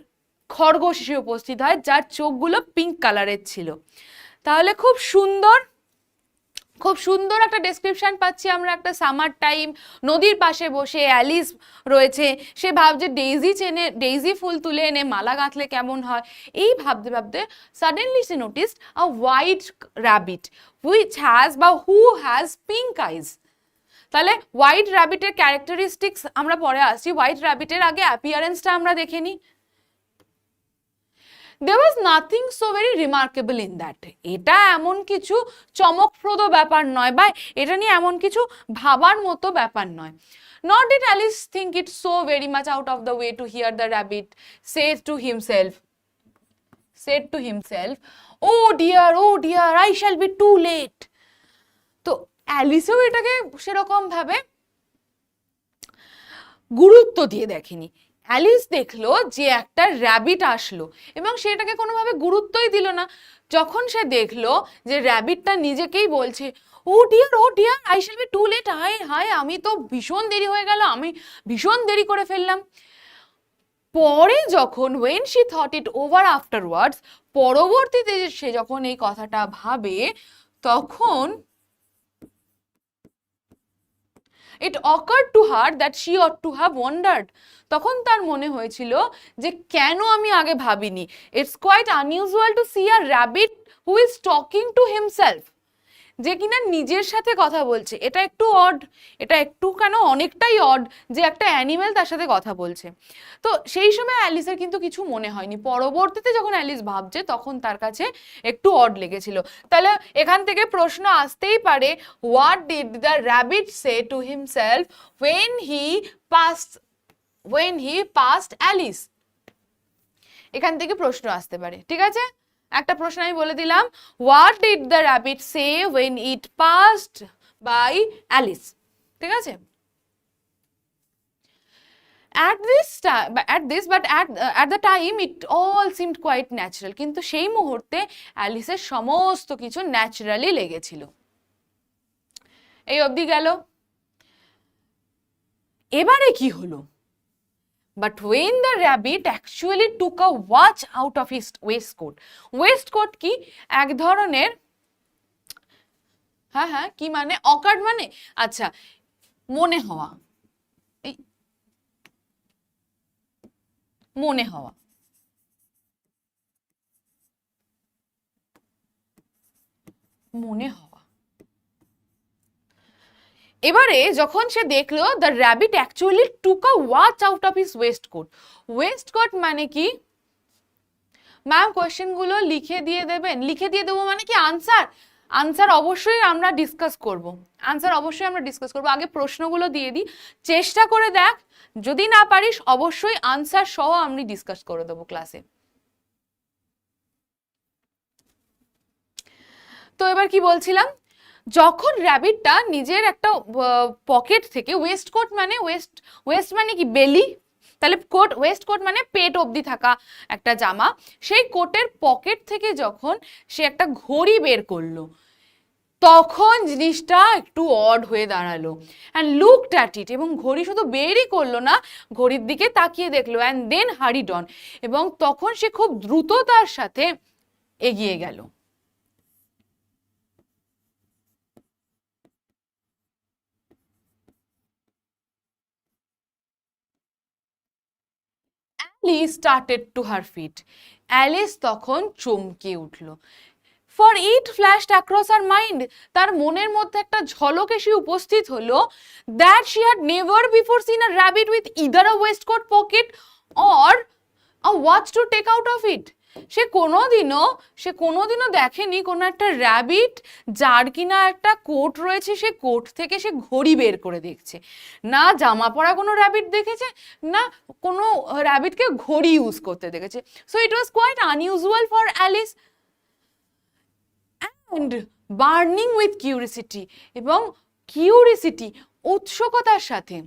খরগোশ এসে উপস্থিত হয়, যার চোখগুলো পিঙ্ক কালারের ছিল। তাহলে খুব সুন্দর একটা ডেসক্রিপশন পাচ্ছি আমরা, একটা সামার টাইম, নদীর পাশে বসে অ্যালিস রয়েছে, সে ভাবছে ডেইজি ফুল তুলে এনে মালা গাঁথলে কেমন হয়। এই ভাবতে ভাবতে সাডেনলি সে noticed a white rabbit who has pink eyes. তাহলে হোয়াইট র্যাবিটের ক্যারেক্টারিস্টিক্স আমরা পরে আসছি, হোয়াইট র্যাবিটের আগে অ্যাপিয়ারেন্সটা আমরা দেখে নিই। There was nothing so very remarkable in that. এটা এমন কিছু চমকপ্রদ ব্যাপার নয়, বা এটা নিয়ে এমন কিছু ভাবার মতো ব্যাপার নয়। Nor did Alice think it so very much out of the way to hear the rabbit said to himself, oh dear, I shall be too late. তো অ্যালিসও এটাকে সেরকম ভাবে গুরুত্ব দিয়ে দেখেনি। অ্যালিস দেখলো যে একটা র্যাবিট আসলো এবং সেটাকে কোনোভাবে গুরুত্বই দিল না। যখন সে দেখলো যে র্যাবিটটা নিজেকেই বলছে, oh dear I shall be too late, হায় হায় আমি তো ভীষণ দেরি হয়ে গেল, আমি ভীষণ দেরি করে ফেললাম। পরে যখন when she thought it over afterwards, পরবর্তীতে সে যখন এই কথাটা ভাবে, তখন it occurred to her that she ought to have wondered, তখন তার মনে হয়েছিল যে কেন আমি আগে ভাবিনি। It's quite unusual to see a rabbit who is talking to himself, যে কিনা নিজের সাথে কথা বলছে। এটা একটু অড, এটা একটু কেন অনেকটাই অড যে একটা অ্যানিমেল তার সাথে কথা বলছে। তো সেই সময় অ্যালিসের কিন্তু কিছু মনে হয়নি, পরবর্তীতে যখন অ্যালিস ভাবছে তখন তার কাছে একটু অড লেগেছিল। তাহলে এখান থেকে প্রশ্ন আসতেই পারে, what did the rabbit say to himself when he passed Alice? এখান থেকে প্রশ্ন আসতে পারে, ঠিক আছে? একটা প্রশ্ন আমি বলে দিলাম, what did the rabbit say when it passed by Alice, ঠিক আছে? at the time it all seemed quite natural, কিন্তু সেই মুহূর্তে অ্যালিসের সমস্ত কিছু ন্যাচারালি লেগেছিল। এই অবধি গেল। এবারে কি হলো? But when the rabbit actually took a watch out of his waistcoat, waistcoat কি? এক ধরনের, হ্যাঁ হ্যাঁ, কি মানে? অকার্ড মানে, আচ্ছা, মনে হওয়া, মনে হওয়া, মনে হওয়া। এবারে যখন সে দেখলো the rabbit actually took a watch out of his waistcoat, waistcoat মানে কি? ম্যাম কোয়েশ্চেন গুলো লিখে দিয়ে দেবেন। লিখে দিয়ে দেবো মানে কি? আনসার, আনসার অবশ্যই আমরা ডিসকাস করব, আনসার অবশ্যই আমরা ডিসকাস করব। আগে প্রশ্নগুলো দিয়ে দিই, চেষ্টা করে দেখ, যদি না পারিস অবশ্যই আনসার সহ আমি ডিসকাস করে দেবো ক্লাসে। তো এবার কি বলছিলাম, যখন র্যাবিটটা নিজের একটা পকেট থেকে, ওয়েস্টকোট মানে ওয়েস্ট মানে কি? বেলি, তাহলে কোট, ওয়েস্ট কোট মানে পেট অবধি থাকা একটা জামা, সেই কোটের পকেট থেকে যখন সে একটা ঘড়ি বের করলো, তখন জিনিসটা একটু অড হয়ে দাঁড়ালো। অ্যান্ড লুকড অ্যাট ইট, এবং ঘড়ি শুধু বেরই করলো না, ঘড়ির দিকে তাকিয়ে দেখলো। অ্যান্ড দেন হারিড অন, এবং তখন সে খুব দ্রুততার সাথে এগিয়ে গেল। Alice started to her feet, Alice তখন চমকে উঠল। For it flashed across her mind, তার মনের মধ্যে একটা ঝলক এসে উপস্থিত হলো, that she had never before seen a rabbit with either a waistcoat pocket or a watch to take out of it. সে কোনোদিনও দেখেনি কোনো একটা র্যাবিট যার কিনা একটা কোট রয়েছে, সে কোট থেকে সে ঘড়ি বের করে দেখছে। না জামা পরা কোনো র্যাবিট দেখেছে, না কোনো র্যাবিটকে ঘড়ি ইউজ করতে দেখেছে। So it was quite unusual for Alice and burning with curiosity, এবং কিউরিসিটি, উৎসুকতার সাথে।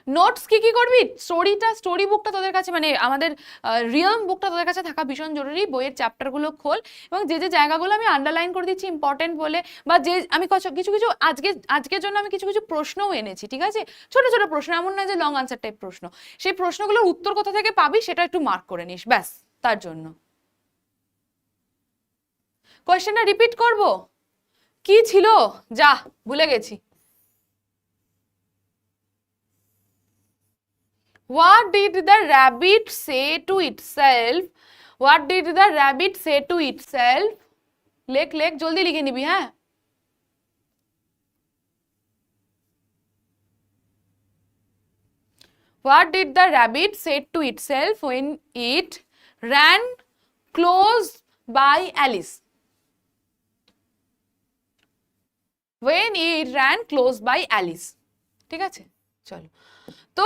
নোটস কি কি করবি? স্টোরি বুকটা তোদের কাছে, মানে আমাদের রিয়েলম বুকটা তোদের কাছে থাকা ভীষণ জরুরি। বইয়ের চ্যাপ্টারগুলো খোল, এবং যে যে জায়গাগুলো আমি আন্ডারলাইন করে দিচ্ছি ইম্পর্টেন্ট বলে, বা যে আমি কিছু কিছু আজকের জন্য আমি কিছু কিছু প্রশ্নও এনেছি, ঠিক আছে? ছোট ছোট প্রশ্ন, এমন নয় যে লং আনসার টাইপ প্রশ্ন। সেই প্রশ্নগুলোর উত্তর কোথা থেকে পাবি সেটা একটু মার্ক করে নিস, ব্যাস। তার জন্য কোয়েশ্চেনটা রিপিট করব, কি ছিল যা ভুলে গেছি। What did the rabbit say to itself? What did the rabbit say to itself? লেখ জলদি লিখে নিবি, হ্যাঁ? What did the rabbit say to itself when it ran close by Alice? When it ran close by Alice, ঠিক আছে? চলো, তো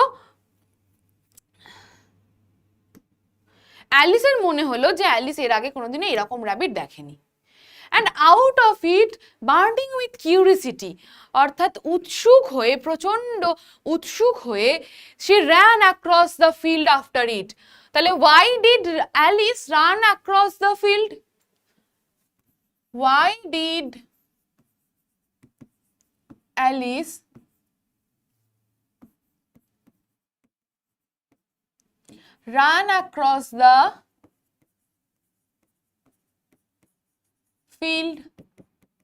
অ্যালিসের মনে হলো যে অ্যালিস এর আগে কোনোদিনও এরকম র্যাবিট দেখেনি। and out of it burning with curiosity, অর্থাৎ উৎসুক হয়ে, প্রচন্ড উৎসুক হয়ে, she ran across the field after it. তাহলে why did Alice run across the field? Why did Alice run across the field?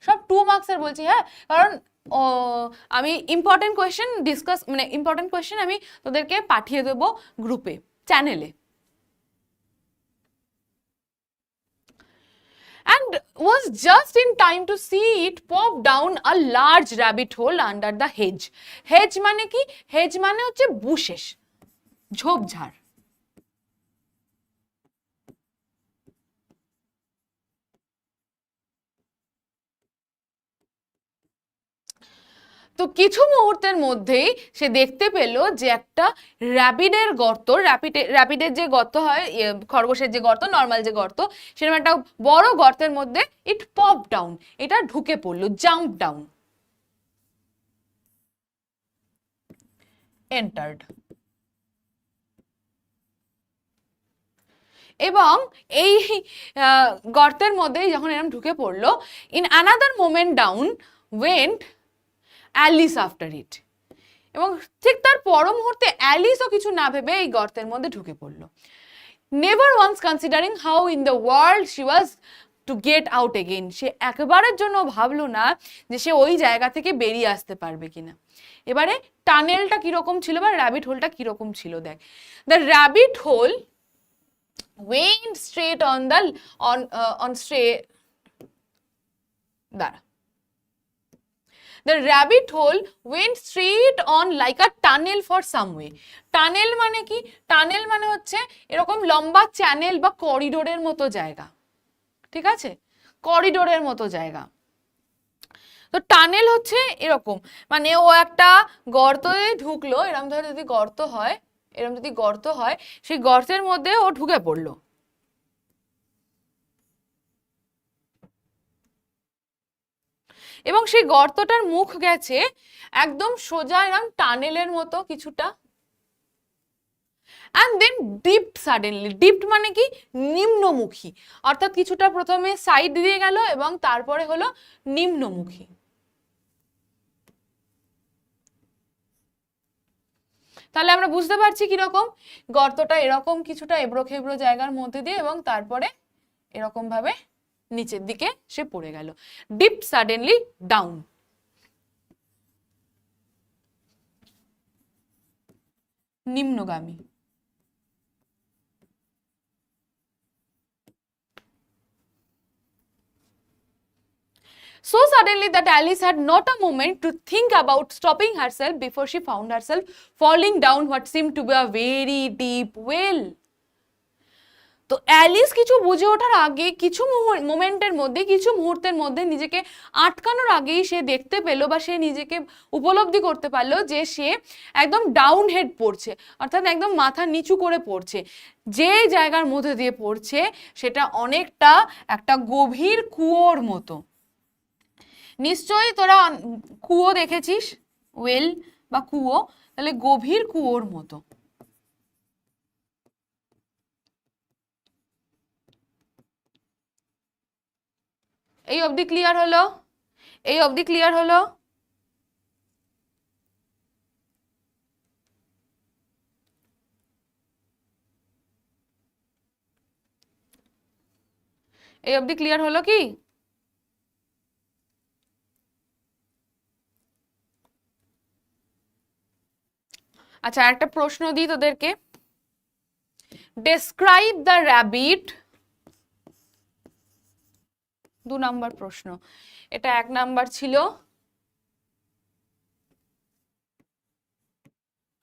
সব 2 মার্কসের বলছি, হ্যাঁ, কারণ আমি ইম্পর্টেন্ট কোয়েশ্চেন ডিসকাস, মানে ইম্পর্টেন্ট কোয়েশ্চেন আমি তোদেরকে পাঠিয়ে দেবো গ্রুপে, চ্যানেলে। And was just in time to see it pop down a large rabbit hole under the hedge. Hedge মানে কি? Hedge মানে হচ্ছে bushes, ঝোপঝাড়। তো কিছু মুহূর্তের মধ্যেই সে দেখতে পেল যে একটা র্যাবিডের গর্ত, র্যাপিডের যে গর্ত হয়, খরগোশের যে গর্ত, নর্মাল যে গর্ত, সেরকম একটা বড় গর্তের মধ্যে ইট পপ ডাউন, এটা ঢুকে পড়লো, জাম্প ডাউন, এন্টার্ড। এবং এই গর্তের মধ্যে যখন এরকম ঢুকে পড়লো, in another moment down went Alice after it, এবং ঠিক তার পর মুহূর্তে অ্যালিসও কিছু না ভেবে এই গর্তের মধ্যে ঢুকে পড়লো। Never once considering how in the world she was to get out again, সে একবারের জন্য ভাবলো না যে সে ওই জায়গা থেকে বেরিয়ে আসতে পারবে কিনা। এবারে টানেলটা কিরকম ছিল বা র্যাবিট হোলটা কিরকম ছিল দেখ। The rabbit whole went straight on the on straight দাঁড়া The rabbit hole went straight on like a tunnel for some way. Tunnel মানে কি? টানেল মানে হচ্ছে এরকম লম্বা চ্যানেল বা করিডোরের মতো জায়গা, ঠিক আছে, করিডোরের মতো জায়গা। তো টানেল হচ্ছে এরকম, মানে ও একটা গর্তে ঢুকলো, এরকম ধরে যদি গর্ত হয়, এরকম যদি গর্ত হয়, সেই গর্তের মধ্যে ও ঢুকে পড়লো। এবং সেই গর্তটার মুখ গেছে একদম সোজা এরকম টানেলের মতো কিছুটা। and then dipped suddenly, dipped মানে কি? নিম্নমুখী, অর্থাৎ কিছুটা প্রথমে সাইড দিয়ে গেল এবং তারপরে হলো নিম্নমুখী। তাহলে আমরা বুঝতে পারছি কিরকম, গর্তটা এরকম কিছুটা এবড়ো খেবড়ো জায়গার মধ্যে দিয়ে এবং তারপরে এরকম ভাবে নিচের দিকে সে পড়ে গেল। dipped suddenly down, নিম্নগামী। So suddenly that Alice had not a moment to think about stopping herself before she found herself falling down what seemed to be a very deep well. তো অ্যালিস কিছু বুঝে ওঠার আগে, কিছু মোমেন্টের মধ্যে, কিছু মুহূর্তের মধ্যে নিজেকে আটকানোর আগেই সে দেখতে পেলো বা সে নিজেকে উপলব্ধি করতে পারলো যে সে একদম ডাউন হেড পড়ছে, অর্থাৎ একদম মাথা নিচু করে পড়ছে। যে জায়গার মধ্যে দিয়ে পড়ছে সেটা অনেকটা একটা গভীর কুয়োর মতো। নিশ্চয়ই তোরা কুয়ো দেখেছিস, ওয়েল বা কুয়ো, তাহলে গভীর কুয়োর মতো। এই অবধি ক্লিয়ার হলো? এই অবধি ক্লিয়ার হলো? এই অবধি ক্লিয়ার হলো কি? আচ্ছা, একটা প্রশ্ন দিই তোদেরকে। ডেসক্রাইব দ্য র্যাবিট, 2 নাম্বার প্রশ্ন, এটা 1 নাম্বার ছিল,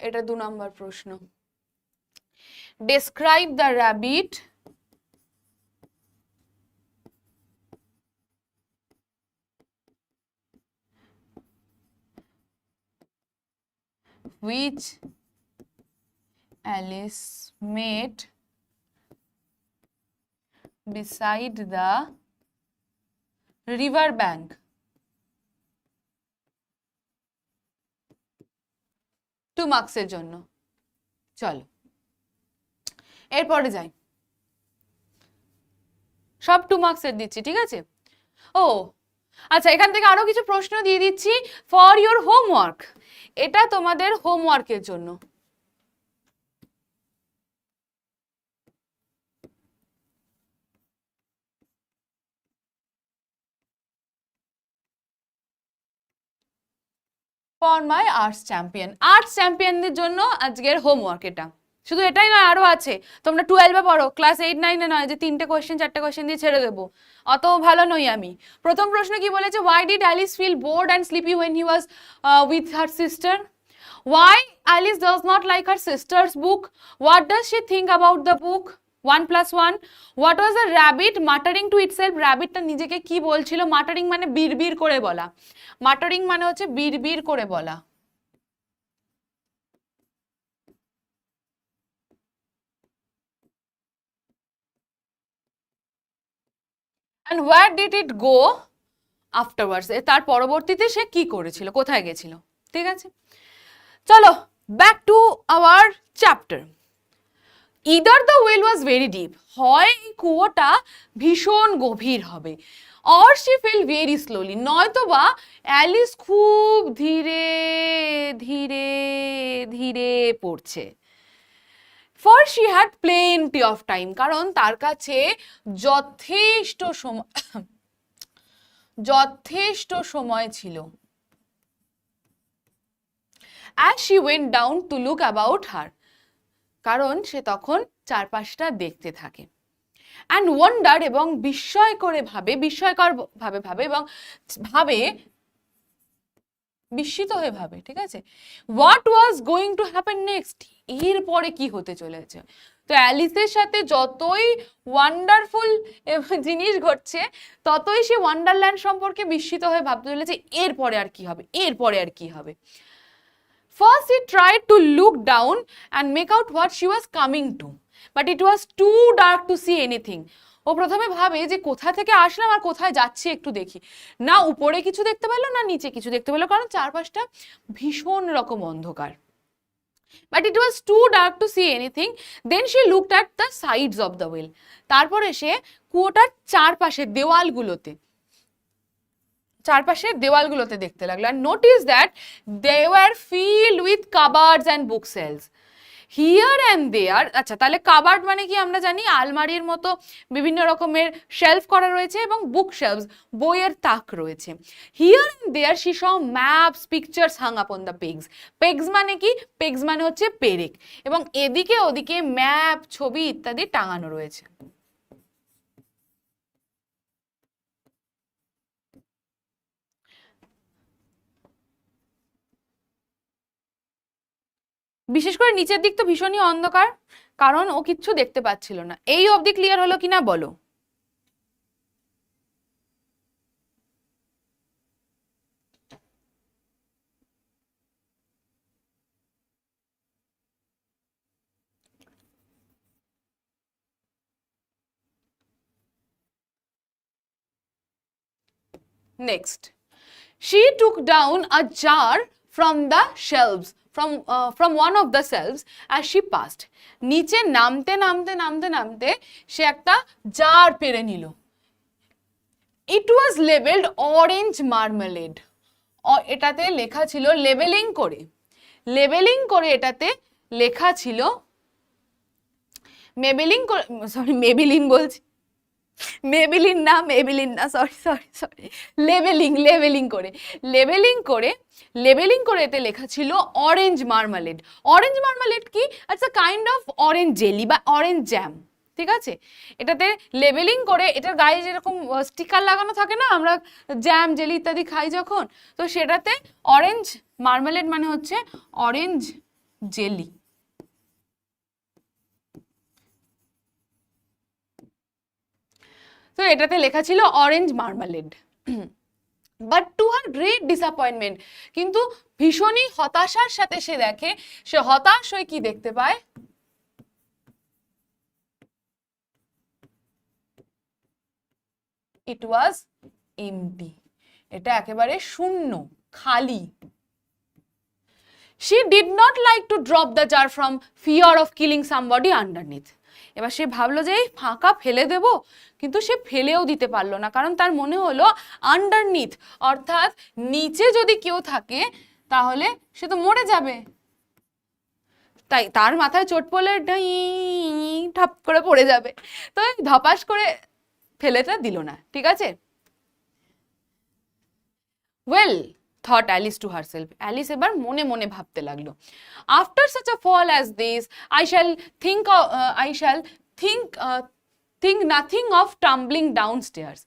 এটা 2 নাম্বার প্রশ্ন। Describe the rabbit which Alice met beside the river bank. Two মার্কসের জন্য। চলো এরপরে যাই, সব 2 মার্কসের দিচ্ছি, ঠিক আছে? ও আচ্ছা, এখান থেকে আরো কিছু প্রশ্ন দিয়ে দিচ্ছি ফর ইউর হোমওয়ার্ক, এটা তোমাদের হোমওয়ার্কের জন্য। For my arts champion, arts চ্যাম্পিয়নদের জন্য আজকের হোমওয়ার্ক এটা। শুধু এটাই নয়, আরো আছে। তোমরা 12-এ পড়ো, ক্লাস 8-9-এ নয় যে 3টে কোয়েশ্চেন 4টে কোয়েশ্চেন দিয়ে ছেড়ে দেবো, অত ভালো নই আমি। প্রথম প্রশ্ন কি বলেছে? Why did Alice feel bored and sleepy when he was with her sister? Why Alice does not like her sister's book? What does she think about the book? 1+1. What was a rabbit muttering to itself? Rabbitটা নিজেকে কি বলছিল? মাটারিং মানে বিড়বিড় করে বলা, মাটারিং মানে হচ্ছে বিড়বিড় করে বলা। And where did it go afterwards? তার পরবর্তীতে সে কি করেছিল, কোথায় গেছিল? ঠিক আছে, চলো back to our chapter. Either the well was very deep, হয় এই কুয়োটা ভীষণ গভীর হবে, or she fail very slowly, নয়তো বা অ্যালিস খুব ধীরে ধীরে ধীরে পড়ছে। For she had plenty of time, কারণ তার কাছে যথেষ্ট সময় ছিল। As she went down to look about her, কারণ সে তখন চারপাশটা দেখতে থাকে। and wondered, এবং বিস্ময়কর ভাবে এবং ভাবে বিস্মিত হয়ে ভাবে, ঠিক আছে? What was going to happen next, এরপরে কি হতে চলেছে? তো অ্যালিসের সাথে যতই ওয়ান্ডারফুল জিনিস ঘটছে, ততই সে ওয়ান্ডারল্যান্ড সম্পর্কে বিস্মিত হয়ে ভাবতে চলেছে এরপরে আর কি হবে, এরপরে আর কি হবে। First he tried to look down and make out what she was coming to, but it was too dark to see anything. ও প্রথমে ভাবে যে কোথা থেকে আসলাম আর কোথায় যাচ্ছি একটু দেখি, না উপরে কিছু দেখতে পেলো না নিচে কিছু দেখতে পেলো, কারণ চারপাশটা ভীষণ রকম অন্ধকার। But it was too dark to see anything. Then she looked at the sides of the well. তারপরে সে কুয়োটার চারপাশের দেওয়ালগুলোতে দেখতে লাগলো, and noticed that they were filled with cupboards and bookshelves. Here and there, আচ্ছা তাহলে কাবার্ড মানে কি আমরা জানি, আলমারির মতো বিভিন্ন রকমের শেলফ করা রয়েছে এবং বুক শেলফস, বইয়ের তাক রয়েছে। Here and there she saw maps, pictures hung upon the pegs. Pegs মানে কি? Pegs মানে হচ্ছে পেরেক, এবং এদিকে ওদিকে ম্যাপ, ছবি ইত্যাদি টাঙানো রয়েছে। বিশেষ করে নিচের দিক তো ভীষণই অন্ধকার, কারণ ও কিচ্ছু দেখতে পাচ্ছিল না। এই অবধি ক্লিয়ার হলো কিনা বলো? Next, she took down a jar from the shelves, from one of the shelves as she passed. নিচে নামতে নামতে নামতে নামতে সে একটা জার পেরে নিল। It was labeled orange marmalade. এটাতে লেখা ছিল, লেবেলিং করে এটাতে লেখা ছিল, মেবেলিন বলছি, মেবেলিন না, সরি, লেবেলিং করে এতে লেখা ছিল অরেঞ্জ মার্মালেড। অরেঞ্জ মার্মালেড কি? আচ্ছা, কাইন্ড অফ অরেঞ্জ জেলি বা অরেঞ্জ জ্যাম, ঠিক আছে? এটাতে লেবেলিং করে, এটার গায়ে যেরকম স্টিকার লাগানো থাকে না, আমরা জ্যাম জেলি ইত্যাদি খাই যখন, তো সেটাতে অরেঞ্জ মার্মালেড মানে হচ্ছে অরেঞ্জ জেলি। তো এটাতে লেখা ছিল orange marmalade. But to her great disappointment, কিন্তু ভীষণই হতাশার সাথে সে দেখে, সে হতাশ হয়ে কি দেখতে পায়? It was এমটি, এটা একেবারে শূন্য, খালি। She did not like to drop the jar from fear of killing somebody underneath. এবার সে ভাবলো যে এই ফাঁকা ফেলে দেব, কিন্তু সে ফেলেও দিতে পারলো না, কারণ তার মনে হলো আন্ডারনিথ অর্থাৎ নিচে যদি কেউ থাকে তাহলে সে তো মরে যাবে। তাই তার মাথায় চোট পড়লে ঠাপ করে পড়ে যাবে, তো ধপাস করে ফেলেটা দিল না, ঠিক আছে। Well thought Alice to herself. Alice এবার মনে মনে ভাবতে লাগলো, after such a fall as this I shall think nothing of tumbling downstairs.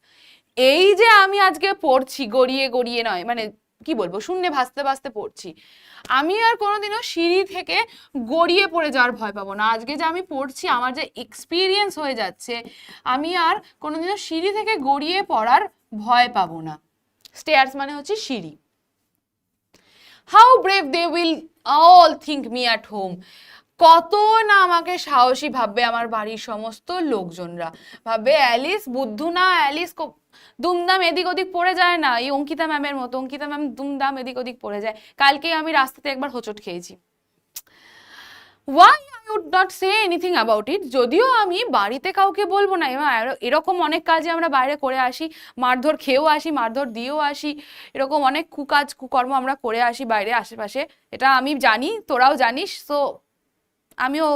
এই যে আমি আজকে পড়ছি গড়িয়ে গড়িয়ে নয়, মানে কি বলবো, শূন্যে ভাসতে ভাসতে পড়ছি, আমি আর কোনোদিনও সিঁড়ি থেকে গড়িয়ে পড়ে যাওয়ার ভয় পাবো না। আজকে যে আমি পড়ছি, আমার যে এক্সপিরিয়েন্স হয়ে যাচ্ছে, আমি আর কোনোদিনও সিঁড়ি থেকে গড়িয়ে পড়ার ভয় পাবো না। স্টেয়ার্স মানে হচ্ছে সিঁড়ি। How brave they will all think me at home. কত না আমাকে সাহসী ভাববে আমার বাড়ির সমস্ত লোকজনরা, ভাববে অ্যালিস বুদ্ধু না, অ্যালিস দুমদাম এদিক ওদিক পড়ে যায় না, এই অঙ্কিতা ম্যামের মতো। অঙ্কিতা ম্যাম দুমদাম এদিক ওদিক পড়ে যায়, কালকেই আমি রাস্তাতে একবার হোঁচট খেয়েছি। Why I would not say anything about it. যদিও আমি বাড়িতে কাউকে বলবো না, এরকম অনেক কাজে আমরা বাইরে করে আসি, মারধর খেয়েও আসি, মারধর দিয়েও আসি, এরকম অনেক কুকাজ কুকর্ম আমরা করে আসি বাইরে আশেপাশে, এটা আমি জানি, তোরাও জানিস, তো আমিও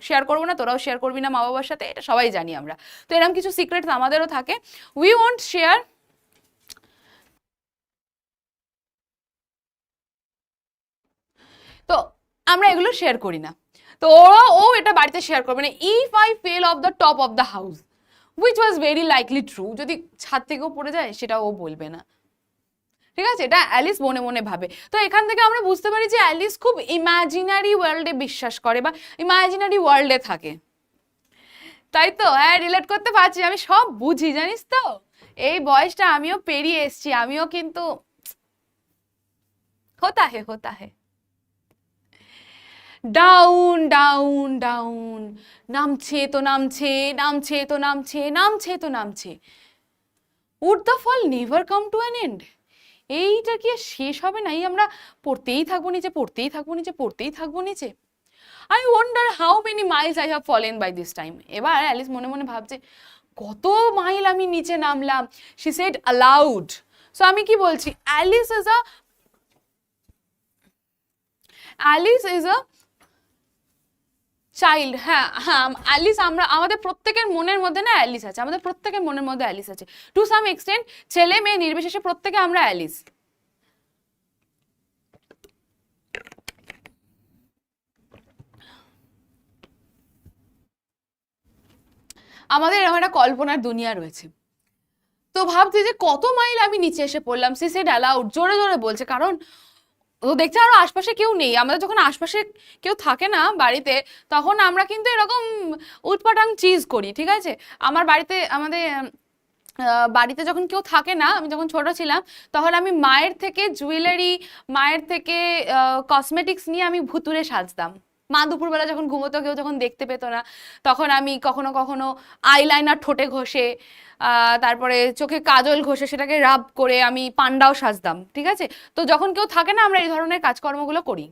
শেয়ার করবো না, তোরাও শেয়ার করবি না মা বাবার সাথে, এটা সবাই জানি আমরা। তো এরকম কিছু সিক্রেট আমাদেরও থাকে, উই ওয়ন্ট শেয়ার। তো আমরা এগুলো শেয়ার করি না, তো ও এটা বাড়িতে শেয়ার করবে না। If I fail of the top of the house, which was very likely true, যদি ছাদ থেকেও পড়ে যায় সেটা ও বলবে না, ঠিক আছে। এটা অ্যালিস মনে মনে ভাবে। তো এখান থেকে আমরা বুঝতে পারি যে অ্যালিস খুব ইমাজিনারি ওয়ার্ল্ডে বিশ্বাস করে বা ইমাজিনারি ওয়ার্ল্ডে থাকে, তাই তো? হ্যাঁ, রিলেট করতে পারছি, আমি সব বুঝি, জানিস তো, এই বয়সটা আমিও পেরিয়ে এসছি, আমিও কিন্তু হোতা হে। ডাউন ডাউন ডাউন, নামছে তো নামছে, নামছে তো নামছে, নামছে তো নামছে। Would the fall never come to an end, এইটা কি শেষ হবে না? এই আমরা পড়তেই থাকবো নিচে, পড়তেই থাকবো নিচে, পড়তেই থাকবো নিচে। I wonder how many miles I have fallen by this time. এবার অ্যালিস মনে মনে ভাবছে কত মাইল আমি নিচে নামলাম। She said allowed. সো আমি কি বলছি, অ্যালিস ইজ আ চাইল্ড। হ্যাঁ হ্যাঁ, অ্যালিস, আমরা আমাদের প্রত্যেকের মনের মধ্যে না অ্যালিস আছে, আমাদের প্রত্যেকের মনের মধ্যে অ্যালিস আছে, টু সাম এক্সটেন্ট, ছেলে মেয়ে নির্বিশেষে প্রত্যেকে আমরা অ্যালিস। আমাদের এরকম একটা কল্পনার দুনিয়া রয়েছে। তো ভাবছি যে কত মাইল আমি নিচে এসে পড়লাম। সি সেড অ্যালাউড, জোরে জোরে বলছে, কারণ ও দেখছে আরো আশপাশে কেউ নেই। আমাদের যখন আশপাশে কেউ থাকে না বাড়িতে, তখন আমরা কিন্তু এরকম উটপাটাং চিজ করি, ঠিক আছে। আমাদের বাড়িতে যখন কেউ থাকে না, আমি যখন ছোট ছিলাম, তখন আমি মায়ের থেকে জুয়েলারি, মায়ের থেকে কসমেটিক্স নিয়ে আমি ভুতুরে সাজতাম। মা দুপুরবেলা যখন ঘুমোতো, কেউ যখন দেখতে পেতো না, তখন আমি কখনো কখনো আইলাইনার ঠোঁটে ঘষে, তারপরে চোখে কাজল ঘষে সেটাকে রাব করে আমি পান্ডাও সাজতাম, ঠিক আছে। তো যখন কেউ থাকে না, আমরা এই ধরনের কাজকর্মগুলো করি,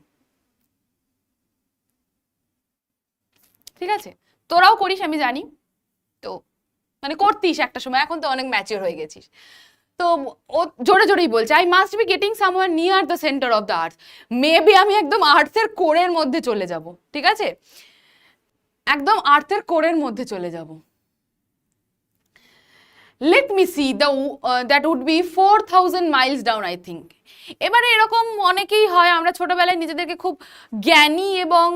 ঠিক আছে। তোরাও করিস আমি জানি, তো মানে করতিস একটা সময়, এখন তো অনেক ম্যাচিওর হয়ে গেছিস। তো ও জোরে জোরেই বলছে, I must be getting somewhere near the centre of the earth. Maybe আমি একদম আর্থের কোরের মধ্যে চলে যাব, ঠিক আছে, একদম আর্থের কোরের মধ্যে চলে যাব। Let me see that would be 4000 miles down I think. এবারে এরকম অনেকেই হয়, আমরা ছোটবেলায় নিজেদেরকে খুব জ্ঞানী এবং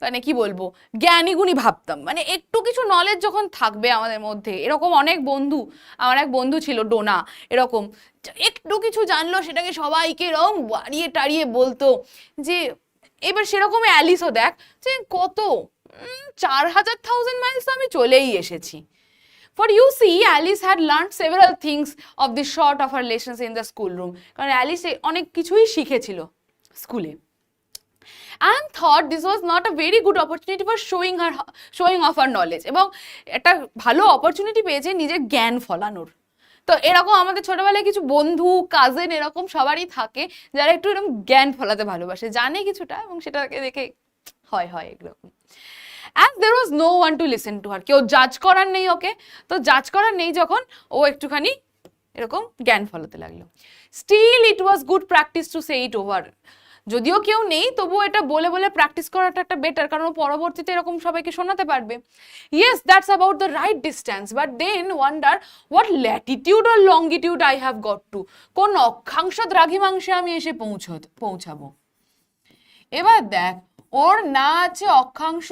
মানে কি বলবো, জ্ঞানী গুণী ভাবতাম। মানে একটু কিছু নলেজ যখন থাকবে আমাদের মধ্যে, এরকম অনেক বন্ধু, আমার এক বন্ধু ছিল ডোনা, এরকম একটু কিছু জানলো সেটাকে সবাইকে এরকম বাড়িয়ে টাড়িয়ে বলতো যে, এবার সেরকমই অ্যালিসও দেখ যে কত 4000 মাইলস তো আমি চলেই এসেছি। For you see, Alice had learned several things of the short of her lessons in the schoolroom. কারণ অ্যালিস অনেক কিছুই শিখেছিল স্কুলে। and thought this was not a very good opportunity for showing off her knowledge, এবং একটা ভালো opportunity পেয়েছে নিজের জ্ঞান ফলানোর। তো এরকম আমাদের ছোটবেলায় কিছু বন্ধু কাজিন এরকম সবারই থাকে যারা একটু এরকম জ্ঞান ফলাতে ভালোবাসে, জানে কিছুটা এবং সেটাকে দেখে হয় হয় এরকম। And there was no one to listen to her, কেউ জাজ করার নেই ওকে, তো জাজ করার নেই যখন ও একটুখানি এরকম জ্ঞান ফলাতে লাগলো। Still it was good practice to say it over, যদিও কেউ নেই তবুও এটা বলে বলে প্র্যাকটিস করাটা একটা বেটার, কারণ পরবর্তীতে এরকম সবাইকে শোনাতে পারবে। Yes, that's about the right distance, but then wonder what latitude or longitude I have got to, কোন অক্ষাংশ দ্রাঘিমাংশে আমি এসে পৌঁছাবো। এবার দেখ, ওর না আছে অক্ষাংশ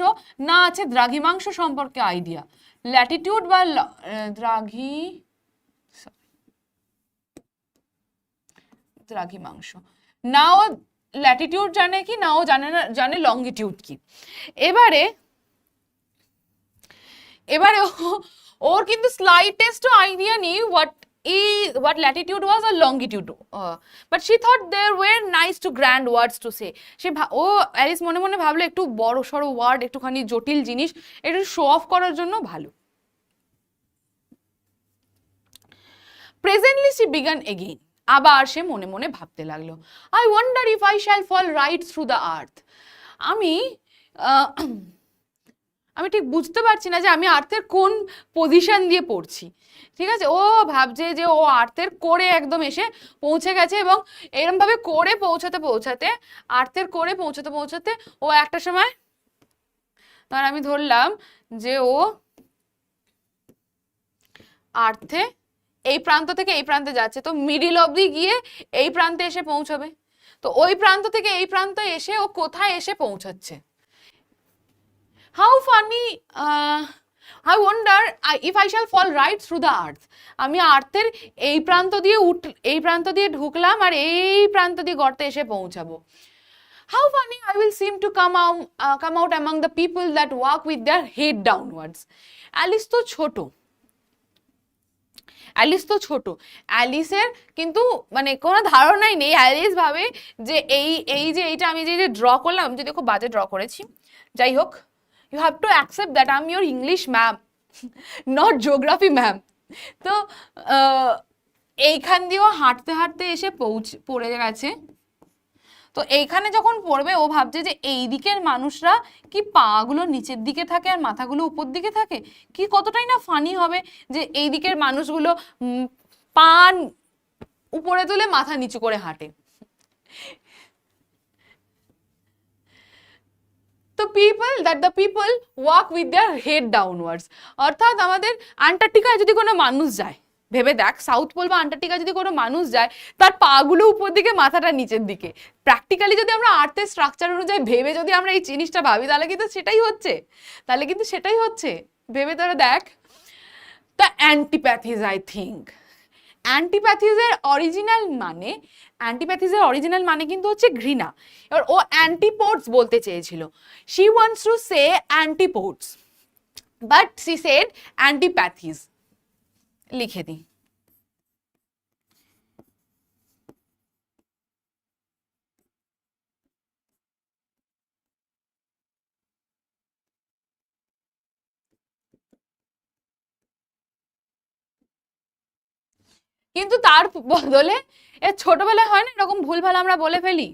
না আছে দ্রাঘিমাংশ সম্পর্কে আইডিয়া। ল্যাটিটিউড বা দ্রাঘিমাংশ, না ও ল্যাটিটিউড জানে কি, না ও জানে লঙ্গিটিউড কি। এবারে ওর কিন্তু স্লাইটেস্ট আইডিয়া নেই what latitude was or longitude, but she thought there were nice to grand words to say. ও অ্যালিস মনে মনে ভাবলো একটু বড় সড়ো ওয়ার্ড, একটুখানি জটিল জিনিস একটু শো অফ করার জন্য ভালো। Presently she began again, আবার সে মনে মনে ভাবতে লাগলো, I wonder if I shall fall right through the earth. আমি ঠিক বুঝতে পারছি না যে আমি আর্থের কোন পজিশন দিয়ে পড়ছি। ঠিক আছে, ও ভাবছে যে ও আর্থের কোরে একদম এসে পৌঁছে গেছে, এবং এরকম ভাবে কোরে পৌঁছাতে আর্থের কোরে পৌঁছাতে ও একটা সময়, ধর আমি ধরলাম যে ও আর্থে এই প্রান্ত থেকে এই প্রান্তে যাচ্ছে, তো মিডিল অবধি গিয়ে এই প্রান্তে এসে পৌঁছাবে। তো ওই প্রান্ত থেকে এই প্রান্ত এসে ও কোথায় এসে পৌঁছাচ্ছে। How funny, I wonder if I shall fall right through the earth. আমি আর্থের এই প্রান্ত দিয়ে ঢুকলাম আর এই প্রান্ত দিয়ে গর্তে এসে পৌঁছাবো। How funny I will seem to come out among the people that walk with their head downwards. Alice তো ছোট, অ্যালিসের কিন্তু মানে কোনো ধারণাই নেই। অ্যালিস ভাবে যে এইটা আমি যে ড্র করলাম, যদি খুব বাজে ড্র করেছি, যাই হোক, you have to accept that I'm your English ma'am, not geography ma'am. তো এইখান দিয়েও হাঁটতে হাঁটতে এসে পড়ে গেছে। তো এইখানে যখন পড়বে ও ভাবছে যে এই দিকের মানুষরা কি পাগুলো নিচের দিকে থাকে আর মাথাগুলো উপর দিকে থাকে, কি কতটাই না ফানি হবে যে এই দিকের মানুষগুলো পা উপরে তুলে মাথা নিচু করে হাঁটে। The people walk with their head downwards. অর্থাৎ আমাদের আন্টার্কটিকায় যদি কোনো মানুষ যায়, ভেবে দেখ, সাউথ পোল বা আন্টার্কটিকা যদি কোনো মানুষ যায়, তার পাগুলো উপর দিকে মাথাটা নিচের দিকে। প্র্যাকটিক্যালি যদি আমরা আর্থের স্ট্রাকচার অনুযায়ী ভেবে যদি আমরা এই জিনিসটা ভাবি, তাহলে কিন্তু সেটাই হচ্ছে। ভেবে তোরা দেখ, দ্য অ্যান্টিপ্যাথিজ, আই থিঙ্ক অ্যান্টিপ্যাথিজের অরিজিনাল মানে কিন্তু হচ্ছে ঘৃণা। এবার ও অ্যান্টিপোডস বলতে চেয়েছিল, she wants to say antipodes, but she said antipathies. লিখে দিই, কিন্তু তার বদলে ছোটবেলায় হয় না এরকম ভুলভাল আমরা বলে ফেলি।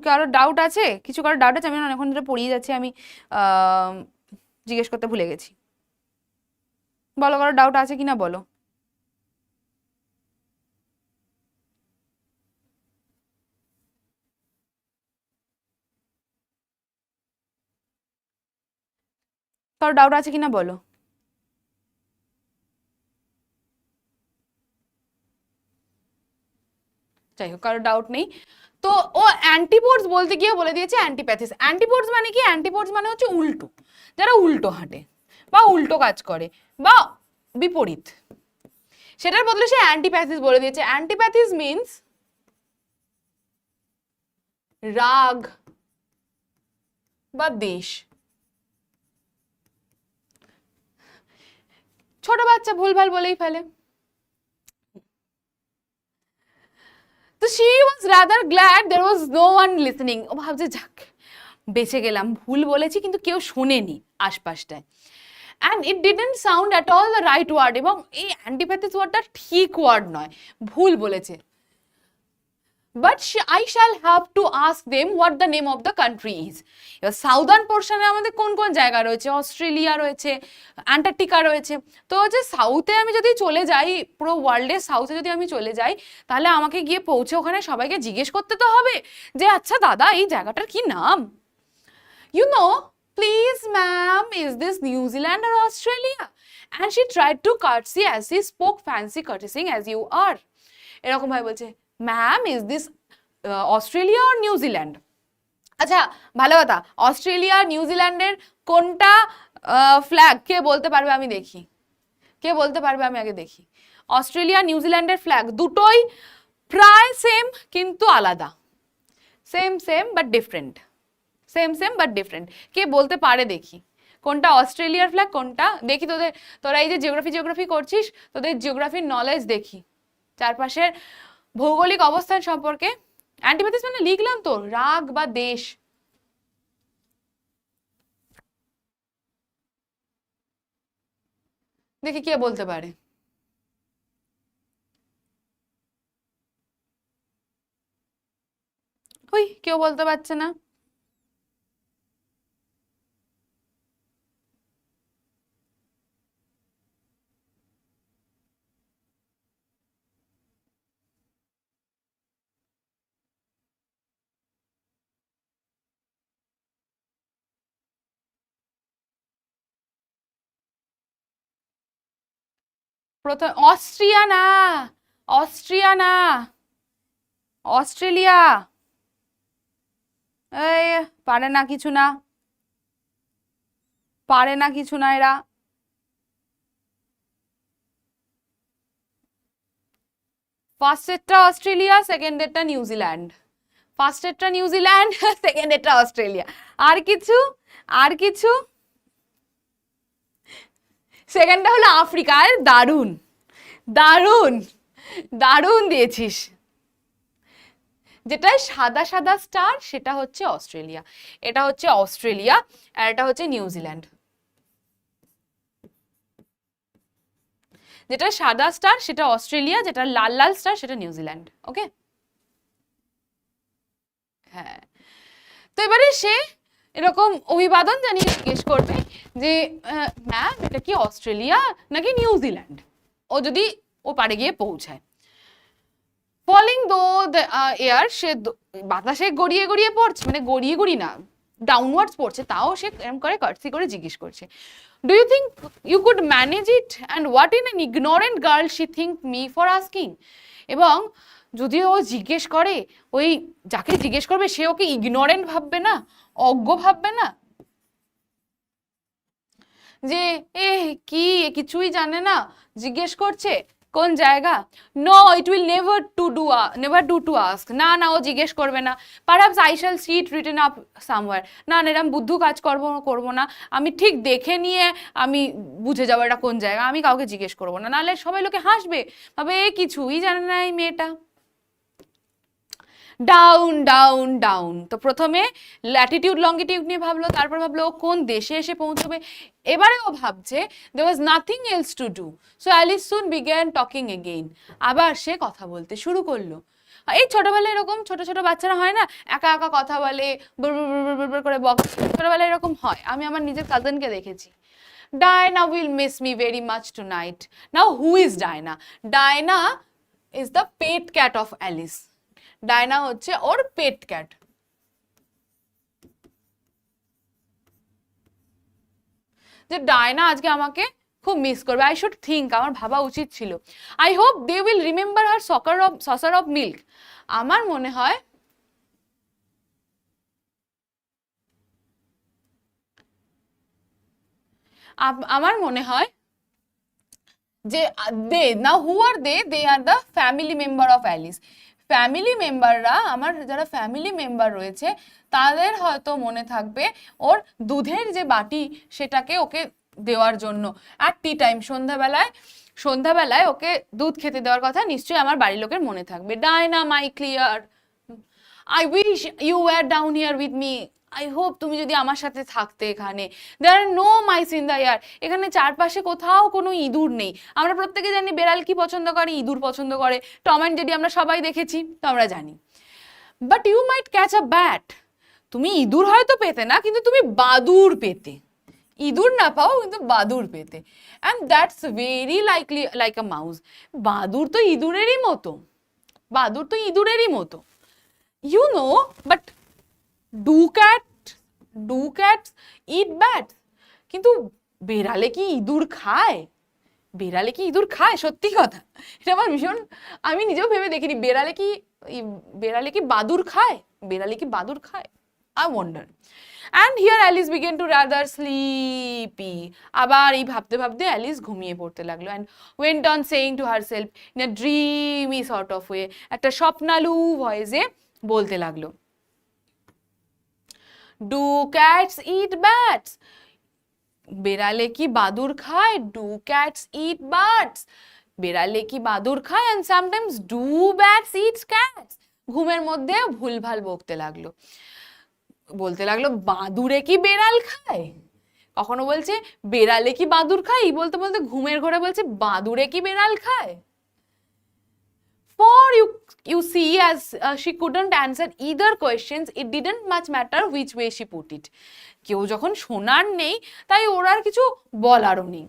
কারো ডাউট আছে? আমি অনেকক্ষণ ধরে পড়িয়ে যাচ্ছি, আমি জিজ্ঞেস করতে ভুলে গেছি। বলো, কারো ডাউট আছে কিনা বলো। কারো ডাউট আছে কিনা বলো। যাই হোক, কারো ডাউট নেই। তো ও অ্যান্টিপোডস বলতে গিয়ে বলে দিয়েছে অ্যান্টিপ্যাথিস। অ্যান্টিপোডস মানে কি? অ্যান্টিপোডস মানে হচ্ছে উল্টো, যারা উল্টো হাঁটে বা উল্টো কাজ করে বা বিপরীত, সেটার বদলে সে অ্যান্টিপ্যাথিস বলে দিয়েছে। অ্যান্টিপ্যাথিস মিন্স রাগ বা দ্বেষ। ছোট বাচ্চা ভুলভাল বলেই ফেলে। তো she was rather glad there was no one listening. ও ভাবছে যাক বেঁচে গেলাম, ভুল বলেছি কিন্তু কেউ শোনেনি আশপাশটায়। and it didn't sound at all the right word, এবং এই অ্যান্টিপ্যাথিস ওয়ার্ডটা ঠিক ওয়ার্ড নয়, ভুল বলেছে। but I shall have to ask them what the name of the country is. এবার সাউদার্ন পোর্শনে আমাদের কোন কোন জায়গা রয়েছে, অস্ট্রেলিয়া রয়েছে, অ্যান্টার্কটিকা রয়েছে। তো যে সাউথে আমি যদি চলে যাই, পুরো ওয়ার্ল্ডের সাউথে যদি আমি চলে যাই, তাহলে আমাকে গিয়ে পৌঁছে ওখানে সবাইকে জিজ্ঞেস করতে তো হবে যে আচ্ছা দাদা এই জায়গাটার কি নাম। you know, please ma'am, is this New Zealand or Australia? And she tried to curtsy as she spoke, fancy courtesying as you are. এরকম ভাবে বলছে, ম্যাম ইজ দিস অস্ট্রেলিয়া আর নিউজিল্যান্ড? আচ্ছা ভালো কথা, অস্ট্রেলিয়া নিউজিল্যান্ডের কোনটা ফ্ল্যাগ কে বলতে পারবে আমি দেখি, কে বলতে পারবে আমি আগে দেখি। অস্ট্রেলিয়া নিউজিল্যান্ডের ফ্ল্যাগ দুটোই প্রায় সেম কিন্তু আলাদা, same same but different, same same but different. কে বলতে পারে দেখি কোনটা অস্ট্রেলিয়ার ফ্ল্যাগ কোনটা? দেখি তোদের, তোরা এই যে জিওগ্রাফি করছিস, তোদের জিওগ্রাফির নলেজ দেখি চারপাশের ভৌগোলিক অবস্থান সম্পর্কে। অ্যান্টিপ্যাথিস মানে লিখলাম তো রাগ বা দেশ। দেখি কে বলতে পারে। ওই কেউ বলতে পারছে না। প্রথম অস্ট্রিয়া না, অস্ট্রিয়া না, অস্ট্রেলিয়া। এই পারে না কিছু না, পারে না কিছু না এরা। ফার্স্টেরটা অস্ট্রেলিয়া, সেকেন্ডেরটা নিউজিল্যান্ড। ফার্স্টেরটা নিউজিল্যান্ড, সেকেন্ডেরটা অস্ট্রেলিয়া। আর কিছু, আর কিছু। সেকেন্ডটা হলো আফ্রিকা। আর দারুণ দারুণ দারুণ দিয়েছিস। যেটা সাদা সাদা স্টার সেটা হচ্ছে অস্ট্রেলিয়া, এটা হচ্ছে অস্ট্রেলিয়া, আর এটা হচ্ছে নিউজিল্যান্ড। যেটা সাদা স্টার সেটা অস্ট্রেলিয়া, যেটা লাল লাল স্টার সেটা নিউজিল্যান্ড। ওকে, হ্যাঁ। তো এবারে সে এরকম অভিবাদন জানিয়ে জিজ্ঞেস করবে যে ম্যাম এটা কি অস্ট্রেলিয়া নাকি নিউজিল্যান্ড, ও যদি ও পারে গিয়ে পৌঁছায়। ফলিং দো দ্য এয়ার, সে বাতাসে গড়িয়ে গড়িয়ে পড়ছে, মানে গড়িয়ে গড়ি না ডাউনওয়ার্ডস পড়ছে, তাও সে এরকম করে কার্সি করে জিজ্ঞেস করছে, do you think you could manage it and what in an ignorant girl she think me for asking. এবং যদি ও জিজ্ঞেস করে, ওই যাকে জিজ্ঞেস করবে সে ওকে ইগনোরেন্ট ভাববে না, অজ্ঞ ভাববে না, যে এ কি কিছুই জানে না জিজ্ঞেস করছে কোন জায়গা। No, it will never do to ask. না না, ও জিজ্ঞেস করবে না। Perhaps I shall see it written up somewhere. না না, এরকম বুদ্ধু কাজ করবো না, আমি ঠিক দেখে নিয়ে আমি বুঝে যাবো এটা কোন জায়গা, আমি কাউকে জিজ্ঞেস করবো না, নাহলে সবাই লোকে হাসবে, ভাবে এ কিছুই জানে না এই মেয়েটা। Down down down. তো প্রথমে ল্যাটিটিউড লঙ্গিটিউড নিয়ে ভাবলো, তারপর ভাবলো ও কোন দেশে এসে পৌঁছবে। এবারে ও ভাবছে there was nothing else to do, so Alice soon began talking again. আবার সে কথা বলতে শুরু করলো। এই ছোটবেলায় এরকম ছোট ছোট বাচ্চারা হয় না, একা একা কথা বলে, বুড় করে বক, ছোটবেলায় এরকম হয়। আমি আমার নিজের কাজিনকে দেখেছি। Diana will miss me very much tonight. Now who is Diana? Diana is the pet cat of Alice. Diana হচ্ছে ওর পেট ক্যাট। যে ডায়না আজকে আমাকে খুব মিস করবে। আই শুড থিঙ্ক, আমার ভাবা উচিত ছিল। I hope they will remember her saucer of milk. আমার মনে হয় আমার মনে হয় যে দে না, who are they are the family member of Alice. Family মেম্বাররা, আমার যারা ফ্যামিলি মেম্বার রয়েছে তাদের হয়তো মনে থাকবে ওর দুধের যে বাটি সেটাকে ওকে দেওয়ার জন্য। আর টি টাইম, সন্ধ্যাবেলায় সন্ধ্যাবেলায় ওকে দুধ খেতে দেওয়ার কথা নিশ্চয়ই আমার বাড়ির লোকের মনে থাকবে। Dinah my clear, I wish you were down here with me, I hope তুমি যদি আমার সাথে থাকতে এখানে। There are no mice in the air, এখানে চারপাশে কোথাও কোনো ইঁদুর নেই। আমরা প্রত্যেকে জানি বেড়াল কি পছন্দ করে, ইঁদুর পছন্দ করে, টম অ্যান্ড জেরি আমরা সবাই দেখেছি, তো আমরা জানি। But you might catch a bat, তুমি ইঁদুর হয়তো পেতে না, কিন্তু তুমি বাদুড় পেতে। ইঁদুর না পাও কিন্তু বাদুড় পেতে, and that's very likely like a mouse. বাদুড় তো ইঁদুরেরই মতো, বাদুড় তো ইঁদুরেরই মতো, you know. But do cats eat bat, কিন্তু বেড়ালে কি ইঁদুর খায়? বেড়ালে কি ইঁদুর খায়? সত্যি কথা, এটা আমার ভীষণ, আমি নিজেও ভেবে দেখিনি, বেড়ালে কি বাদুড় খায়? বেড়ালে কি বাদুড় খায়? I wonder. And here Alice began to rather sleepy. আবার এই ভাবতে ভাবতে অ্যালিস ঘুমিয়ে পড়তে লাগলো, and went on saying to herself in a dreamy sort of way, একটা স্বপ্নালু ভয়েসে বলতে লাগলো, Do cats eat bats? বেড়ালে কি বাদুড় খায়? Do cats eat bats? বেড়ালে কি বাদুড় খায়? And sometimes do bats eat cats? ঘুমের মধ্যে ভুলভাল বকতে লাগলো, বলতে লাগলো বাদুড়ে কি বেড়াল খায়, কখনো বলছে বেড়ালে কি বাদুড় খায়, বলতে বলতে ঘুমের ঘোরে বলছে বাদুড়ে কি বেড়াল খায়। For you see, as she couldn't answer either questions, it didn't much matter which way she put it. কেউ যখন শোনার নেই, তাই ওর আর কিছু বলারও নেই,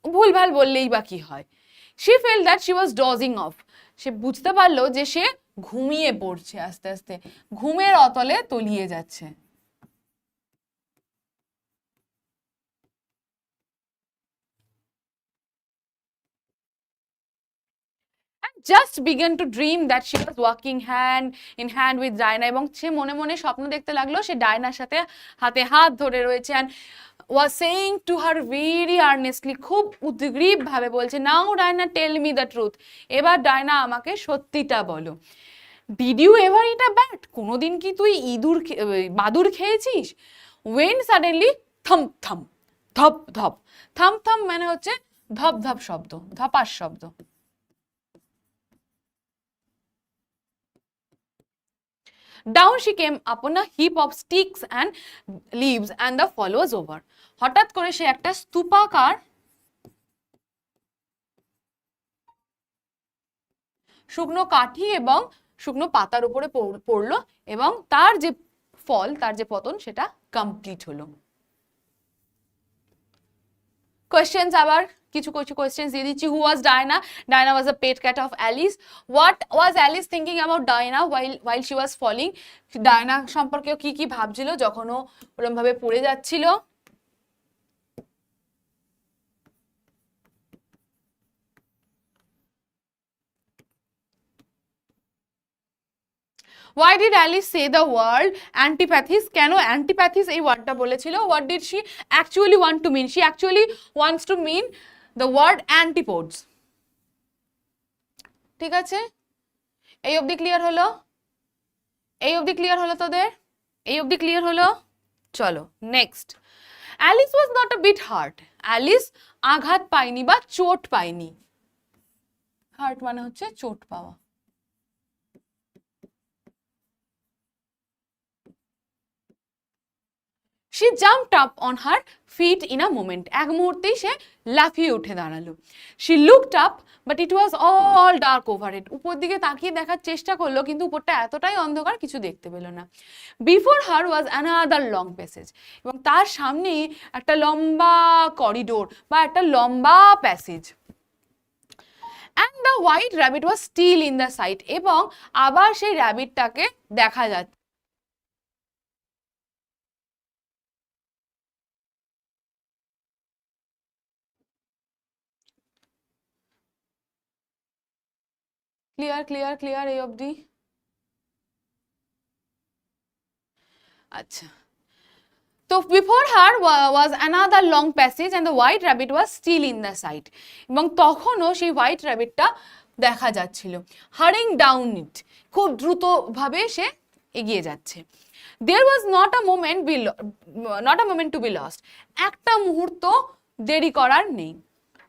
ভুলভাল বললেই বা কি হয়। She felt that she was dozing off. সে বুঝতে পারলো যে সে ঘুমিয়ে পড়ছে, আস্তে আস্তে ঘুমের অতলে তলিয়ে যাচ্ছে। Just began to dream that she was walking hand in hand with Diana, এবং সে মনে মনে স্বপ্ন দেখতে লাগলো সে ডায়নার সাথে হাতে হাত ধরে রয়েছে, and was saying to her very earnestly, খুব উদ্গ্রীব ভাবে বলছে, Now Diana, tell me the truth. এবার ডায়না আমাকে সত্যিটা বলো। Did you ever eat a bat? কোনোদিন কি তুই বাদুড় খেয়েছিস? When suddenly thump thump, ধপ ধপ, thump thump মানে হচ্ছে ধপ ধপ শব্দ, ধপাস শব্দ। Down she came upon a heap of sticks and leaves, and the fall was over. হঠাৎ করে সে একটা স্তূপাকার শুকনো কাঠি এবং শুকনো পাতার উপরে পড়লো, এবং তার যে ফল, তার যে পতন, সেটা কমপ্লিট হলো। কোয়েশ্চেন্স, আবার কিছু কোয়েশ্চেন্স দিয়ে দিচ্ছি। Who was Diana? Diana was a pet cat of Alice. What was Alice thinking about Diana while she was falling? Diana সম্পর্কে কি কি ভাবছিল যখন ও ওরকম ভাবে পড়ে যাচ্ছিল? Why did Alice say the word antipathies? কেন antipathies এই ওয়ার্ডটা বলেছিল? What did she actually want to mean? She actually wants to mean the word antipodes. ঠিক আছে, এই অবধি ক্লিয়ার হলো? এই অবধি ক্লিয়ার হলো তোদের? এই অবধি ক্লিয়ার হলো? চলো next. Alice was not a bit hurt. Alice আঘাত পায়নি বা চোট পায়নি। হার্ট মানে হচ্ছে চোট পাওয়া। She jumped up on her feet in a moment. এক মুহূর্তেই সে লাফিয়ে উঠে দাঁড়ালো। She looked up, but it was all dark overhead. উপর দিকে তাকিয়ে দেখার চেষ্টা করলো, কিন্তু উপরটা এতটাই অন্ধকার কিছু দেখতে পেল না। Before her was another long passage. এবং তার সামনে একটা লম্বা করিডোর বা একটা লম্বা passage. And the white rabbit was still in the sight. এবং আবার সেই র্যাবিটটাকে দেখা যাচ্ছে। ক্লিয়ার ক্লিয়ার ক্লিয়ার এই অবধি? আচ্ছা, তো before her was another long passage and the white rabbit was still in the sight. এবং তখনও সেই হোয়াইট র্যাবিটটা দেখা যাচ্ছিল। hurrying down it, খুব দ্রুত ভাবে সে এগিয়ে যাচ্ছে। there was not a moment to be lost. একটা মুহূর্ত দেরি করার নেই।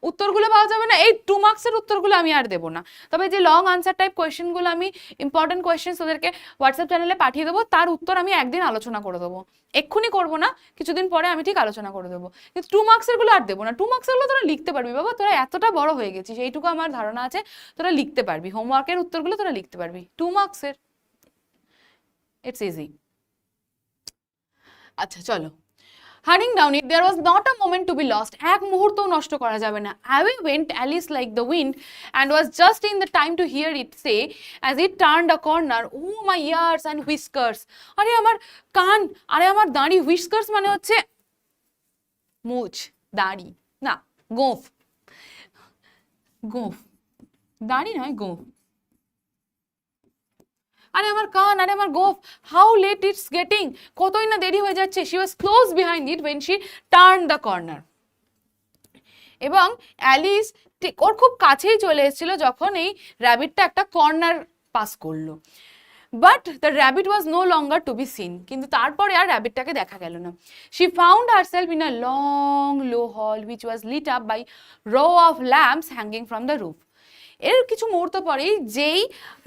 উত্তরগুলো পাওয়া যাবে না, এই 2 মার্কসের উত্তরগুলো আমি আর দেবো না। তবে যে লং আনসার টাইপ কোয়েশ্চেনগুলো আমি ইম্পর্টেন্ট কোয়েশ্চেন ওদেরকে হোয়াটসঅ্যাপ চ্যানেলে পাঠিয়ে দেবো, তার উত্তর আমি একদিন আলোচনা করে দেবো, এক্ষুনি করবো না, কিছুদিন পরে আমি ঠিক আলোচনা করে দেবো। কিন্তু 2 মার্কসের গুলো আর দেবো না। 2 মার্কসের গুলো তোরা লিখতে পারবি বাবা, তোরা এতটা বড় হয়ে গেছিস, এইটুকু আমার ধারণা আছে তোরা লিখতে পারবি, হোমওয়ার্কের উত্তরগুলো তোরা লিখতে পারবি 2 মার্কসের, ইটস ইজি। আচ্ছা চলো, Hurrying down it, there was not a moment to be lost. এক মুহূর্তও নষ্ট করা যাবে না। Away went Alice like the wind and was just in the time to hear it say as it turned a corner, "Oh my ears and whiskers." আরে আমার কান, আরে আমার দাড়ি, whiskers মানে হচ্ছে মুছ, দাড়ি না, গোঁফ, গোঁফ, দাড়ি নয় গোঁফ। আরে আমার কান, আরে আমার গোফ, হাউ লেট ইটস গেটিং, কতই না দেরি হয়ে যাচ্ছে। She was close behind it when she turn the corner. এবং অ্যালিস ঠিক ওর খুব কাছেই চলে এসেছিল যখন এই র্যাবিটটা একটা কর্নার পাস করলো। But the rabbit was no longer to be seen, কিন্তু তারপরে আর র্যাবিটটাকে দেখা গেল না। She found herself in a long low hall which was lit up by row of lamps hanging from the roof. এর কিছু মুহূর্ত পরেই যেই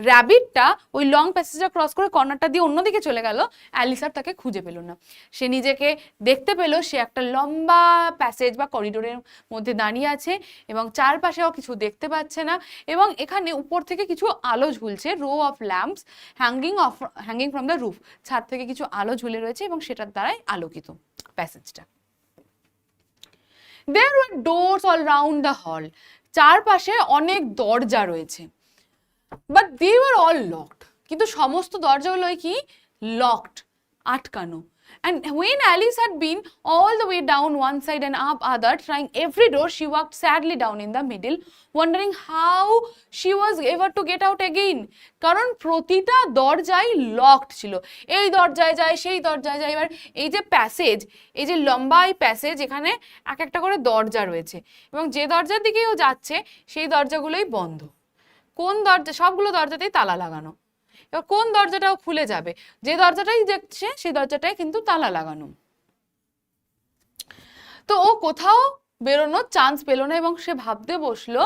র্যাবিটটা ওই লং প্যাসেজটা ক্রস করে কর্নারটা দিয়ে অন্যদিকে চলে গেল, অ্যালিস আর তাকে খুঁজে পেল না। সে নিজেকে দেখতে পেল সে একটা লম্বা প্যাসেজ বা করিডোরের মধ্যে দাঁড়িয়ে আছে এবং চারপাশেও কিছু দেখতে পাচ্ছে না, এবং এখানে উপর থেকে কিছু আলো ঝুলছে, row of lamps hanging from the roof, ছাদ থেকে কিছু আলো ঝুলে রয়েছে এবং সেটার দ্বারাই আলোকিত প্যাসেজটা। There were doors all round the hall. চারপাশে অনেক দরজা রয়েছে, but they were all locked, কিন্তু সমস্ত দরজাগুলোই কি লকড, আটকানো। And when Alice had been all the way down one side and up other, trying every door, she walked sadly down in the middle, wondering how she was ever to get out again. কারণ প্রতিটা দরজাই locked ছিল, এই দরজায় যায় সেই দরজায় যায়। এবার এই যে প্যাসেজ, এই যে লম্বা এই প্যাসেজ, এখানে এক একটা করে দরজা রয়েছে এবং যে দরজার দিকেই ও যাচ্ছে সেই দরজাগুলোই বন্ধ। কোন দরজা? সবগুলো দরজাতেই তালা লাগানো। এবার কোন দরজাটাও খুলে যাবে, যে দরজাটাই দেখছে সেই দরজাটাই কিন্তু তালা লাগানো। তো ও কোথাও বেরোনোর চান্স পেল না এবং সে ভাবতে বসলো,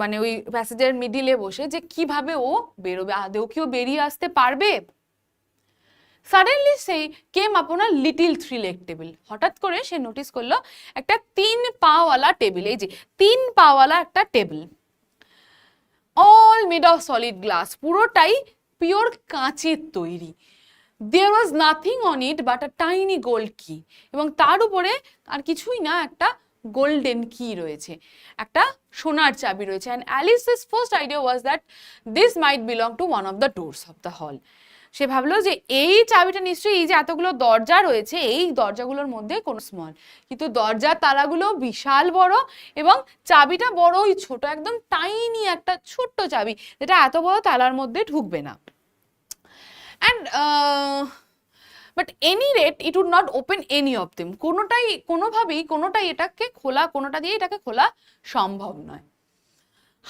মানে ওই প্যাসেজের মিডিলে বসে, যে কিভাবে ও বেরোবে, আদেও কি ও বেরিয়ে আসতে পারবে। সাডেনলি সেই কেম আপন আ লিটিল 3-leg টেবিল। হঠাৎ করে সে নোটিস করলো একটা 3 পাওয়ালা টেবিল, এই যে 3 পাওয়ালা একটা table, all made of solid glass, পুরোটাই পিওর কাঁচের তৈরি। There was nothing on it but a tiny gold key, এবং তার উপরে আর কিছুই না, একটা গোল্ডেন কি রয়েছে, একটা সোনার চাবি রয়েছে। And Alice's first idea was that this might belong to one of the doors of the hall. সে ভাবলো যে এই চাবিটা নিশ্চয়ই, এই যে এতগুলো দরজা রয়েছে এই দরজাগুলোর মধ্যে কোন স্মল, কিন্তু দরজার তালাগুলো বিশাল বড় এবং চাবিটা বড়ই ছোট, একদম টাইনি একটা ছোট্ট চাবি যেটা এত বড় তালার মধ্যে ঢুকবে না। And but any rate it would not open any of them, কোনোভাবেই কোনোটাই এটাকে খোলা, কোনোটা দিয়ে এটাকে খোলা সম্ভব নয়।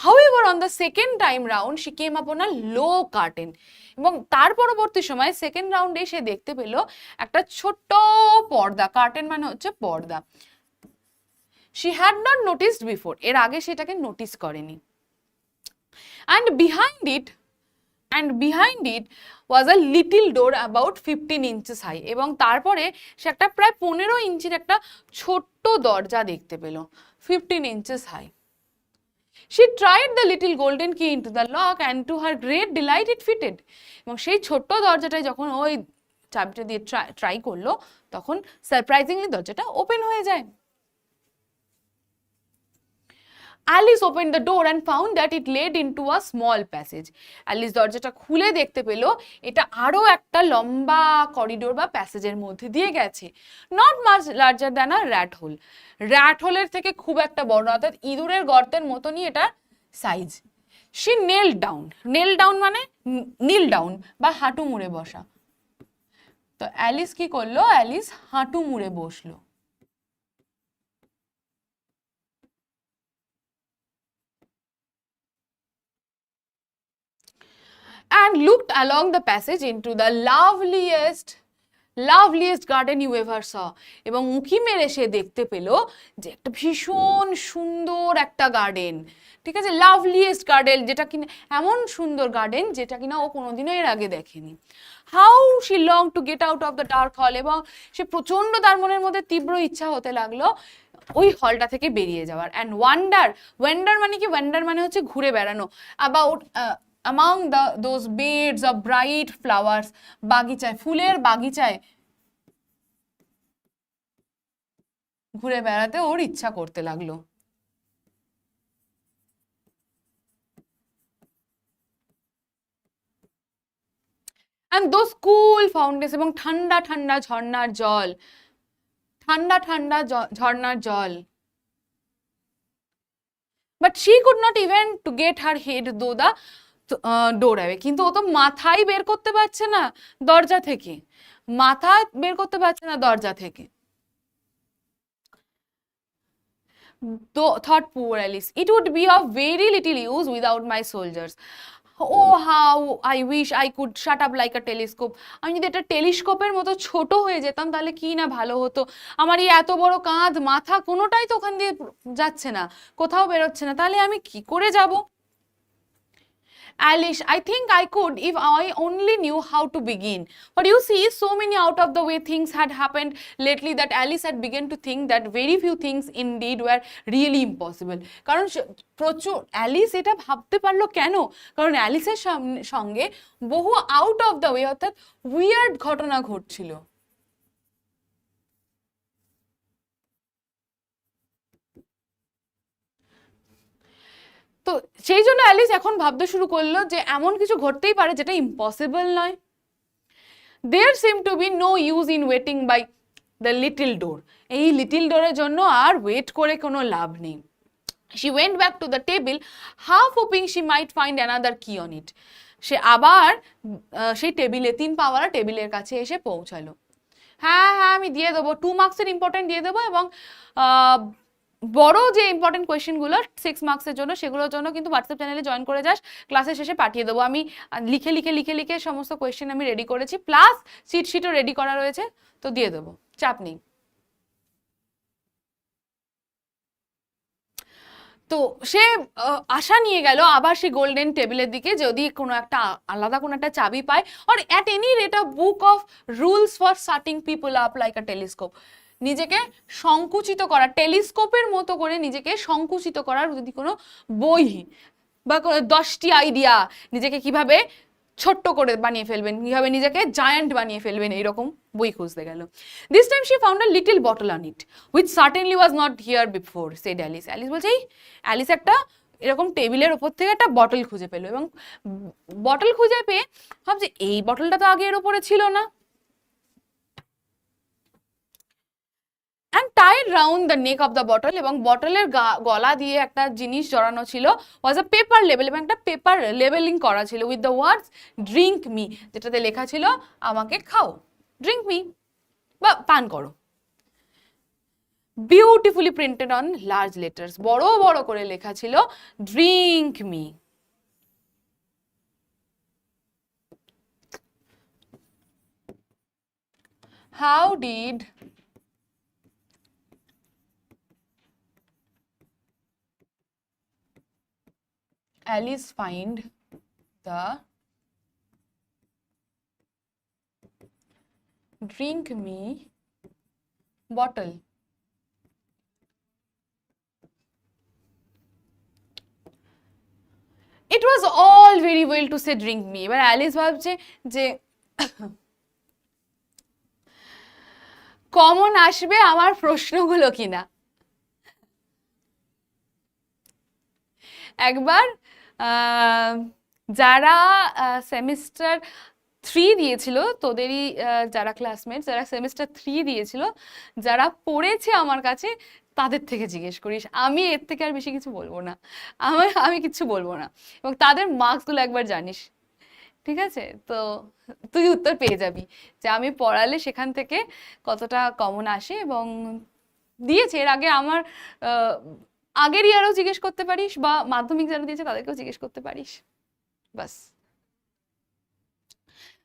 However, on the second time round, she came upon a low curtain. এবং তার পরবর্তী সময় সেকেন্ড রাউন্ডে সে দেখতে পেল একটা ছোট্ট পর্দা, কার্টেন মানে হচ্ছে পর্দা। She had not noticed before, এর আগে সেটাকে নোটিস করেনি। And behind it was a little door about 15 inches high, এবং তারপরে সে একটা প্রায় 15 ইঞ্চির একটা ছোট্ট দরজা দেখতে পেল, 15 inches high. She tried the little golden key into the lock and to her great delight it fitted. এবং সেই ছোট্ট দরজাটায় যখন ওই চাবিটা দিয়ে ট্রাই করলো তখন সারপ্রাইজিংলি দরজাটা ওপেন হয়ে যায়। Alice opened the door and found that it led into a small passage. Alice দরজাটা খুলে দেখতে পেল এটা আরো একটা লম্বা করিডোর বা প্যাসেজের মধ্যে দিয়ে গেছে। Not much larger than a rat hole. rat hole এর থেকে খুব একটা বড়, অর্থাৎ ইঁদুরের গর্তের মতনই এটা সাইজ। She knelt down মানে kneel down বা হাঁটু মুড়ে বসা। তো অ্যালিস কি করলো? অ্যালিস হাঁটু মুড়ে বসলো। And looked along the passage into the loveliest loveliest garden you ever saw, এবং উঁকি মেরে সে দেখতে পেল যে একটা ভীষণ সুন্দর একটা গার্ডেন, ঠিক আছে, লাভলিয়েস্ট গার্ডেন, যেটা কিনা এমন সুন্দর গার্ডেন যেটা কিনা ও কোনোদিনও এর আগে দেখেনি। How she long two get out of the dark হল, এবং সে প্রচন্ড তার মনের মধ্যে তীব্র ইচ্ছা হতে লাগলো ওই হলটা থেকে বেরিয়ে যাওয়ার। অ্যান্ড ওয়ান্ডার, ওয়ান্ডার মানে কি, ওয়ান্ডার মানে হচ্ছে ঘুরে বেড়ানো, about among those beds of bright flowers, বাগিচায়, ফুলের বাগিচায় ঘুরে বেড়াতে ওর ইচ্ছা করতে লাগলো। and those cool fountains, এবং ঠান্ডা ঠান্ডা ঝর্ণার জল, ঠান্ডা ঠান্ডা ঝর্ণার জল। but she could not even to get her head though the door away, কিন্তু ও তো মাথাই বের করতে পারছে না দরজা থেকে, মাথা বের করতে পারছে না দরজা থেকে। thought poor Alice, it would be of very little use without my soldiers. Oh how I wish I could shut up like a telescope. আমি যদি একটা টেলিস্কোপের মতো ছোট হয়ে যেতাম তাহলে কি না ভালো হতো। আমার এই এত বড় কাঁধ মাথা কোনোটাই তো ওখান দিয়ে যাচ্ছে না, কোথাও বেরোচ্ছে না, তাহলে আমি কি করে যাব? Alice, I think I could if I only knew how to begin. But you see, so many out of the way things had happened lately that Alice had begun to think that very few things indeed were really impossible. কারণ প্রচুর Alice এটা ভাবতে পারলো কেন, কারণ অ্যালিসের সঙ্গে বহু out of the way অর্থাৎ উইয়ার্ড ঘটনা ঘটছিল। তো সেই জন্য অ্যালিস এখন ভাবতে শুরু করলো যে এমন কিছু ঘটতেই পারে যেটা ইম্পসিবল নয়। There seemed to be no use in waiting by the little door. এই লিটল ডোরের জন্য আর ওয়েট করে কোনো লাভ নেই। She went back to the table, half hoping she might find another key on it. সে আবার সেই টেবিলে, 3 পাওয়ালা টেবিলের কাছে এসে পৌঁছালো। হ্যাঁ হ্যাঁ আমি দিয়ে দেবো, 2 মার্কসের ইম্পর্টেন্ট দিয়ে দেবো, এবং বড় যে ইম্পর্টেন্ট কোয়েশ্চেনগুলো 6 মার্কসের জন্য সেগুলোর জন্য কিন্তু হোয়াটসঅ্যাপ চ্যানেলে জয়েন করে যাস, ক্লাসের শেষে পাঠিয়ে দেবো। আমি লিখে লিখে লিখে লিখে সমস্ত কোয়েশ্চেন আমি রেডি করেছি, প্লাস চিটশিটও রেডি করা রয়েছে, তো দিয়ে দেবো, চাপ নেই। তো সে আশা নিয়ে গেল আবার সেই গোল্ডেন টেবিলের দিকে, যদি কোনো একটা আলাদা কোনো একটা চাবি পায়, or at any rate a book of rules for shirting people up like a telescope, নিজেকে সংকুচিত করা, টেলিস্কোপের মতো করে নিজেকে সংকুচিত করার যদি কোনো বই বা কোনো 10টি আইডিয়া, নিজেকে কিভাবে ছোট্ট করে বানিয়ে ফেলবেন, কিভাবে নিজেকে জায়ান্ট বানিয়ে ফেলবেন, এইরকম বই খুঁজতে গেল। This time she found a little bottle on it which certainly was not here before, said Alice. Alice বলছে, অ্যালিস একটা এরকম টেবিলের ওপর থেকে একটা বটল খুঁজে পেলো, এবং বটল খুঁজে পেয়ে ভাবছে এই বটলটা তো আগে এর ওপরে ছিল না। and tied round the neck of the bottle, এবং বটলের গলা দিয়ে একটা জিনিস জড়ানো ছিল, was a paper label, এবং একটা পেপার লেবেলিং করা ছিল with the words drink me, যেটাতে লেখা ছিল আমাকে খাও, drink me বা পান করো, beautifully printed on large letters, বড় বড় করে লেখা ছিল drink me. How did Alice find the drink me bottle? It was all very well to say drink me, এবার অ্যালিস ভাবছে যে কমন আসবে আমার প্রশ্নগুলো কিনা। একবার যারা সেমিস্টার 3 দিয়েছিল, তোদেরই যারা ক্লাসমেট যারা সেমিস্টার 3 দিয়েছিল, যারা পড়েছে আমার কাছে, তাদের থেকে জিজ্ঞেস করিস, আমি এর থেকে আর বেশি কিছু বলবো না, আমি কিছু বলবো না, এবং তাদের মার্কসগুলো একবার জানিস, ঠিক আছে? তো তুই উত্তর পেয়ে যাবি যে আমি পড়ালে সেখান থেকে কতটা কমন আসে, এবং দিয়েছে এর আগে আমার আগের ইয়ারেও জিজ্ঞেস করতে পারিস, বা মাধ্যমিক যারা দিয়েছে তাদেরকেও জিজ্ঞেস করতে পারিস, বাস।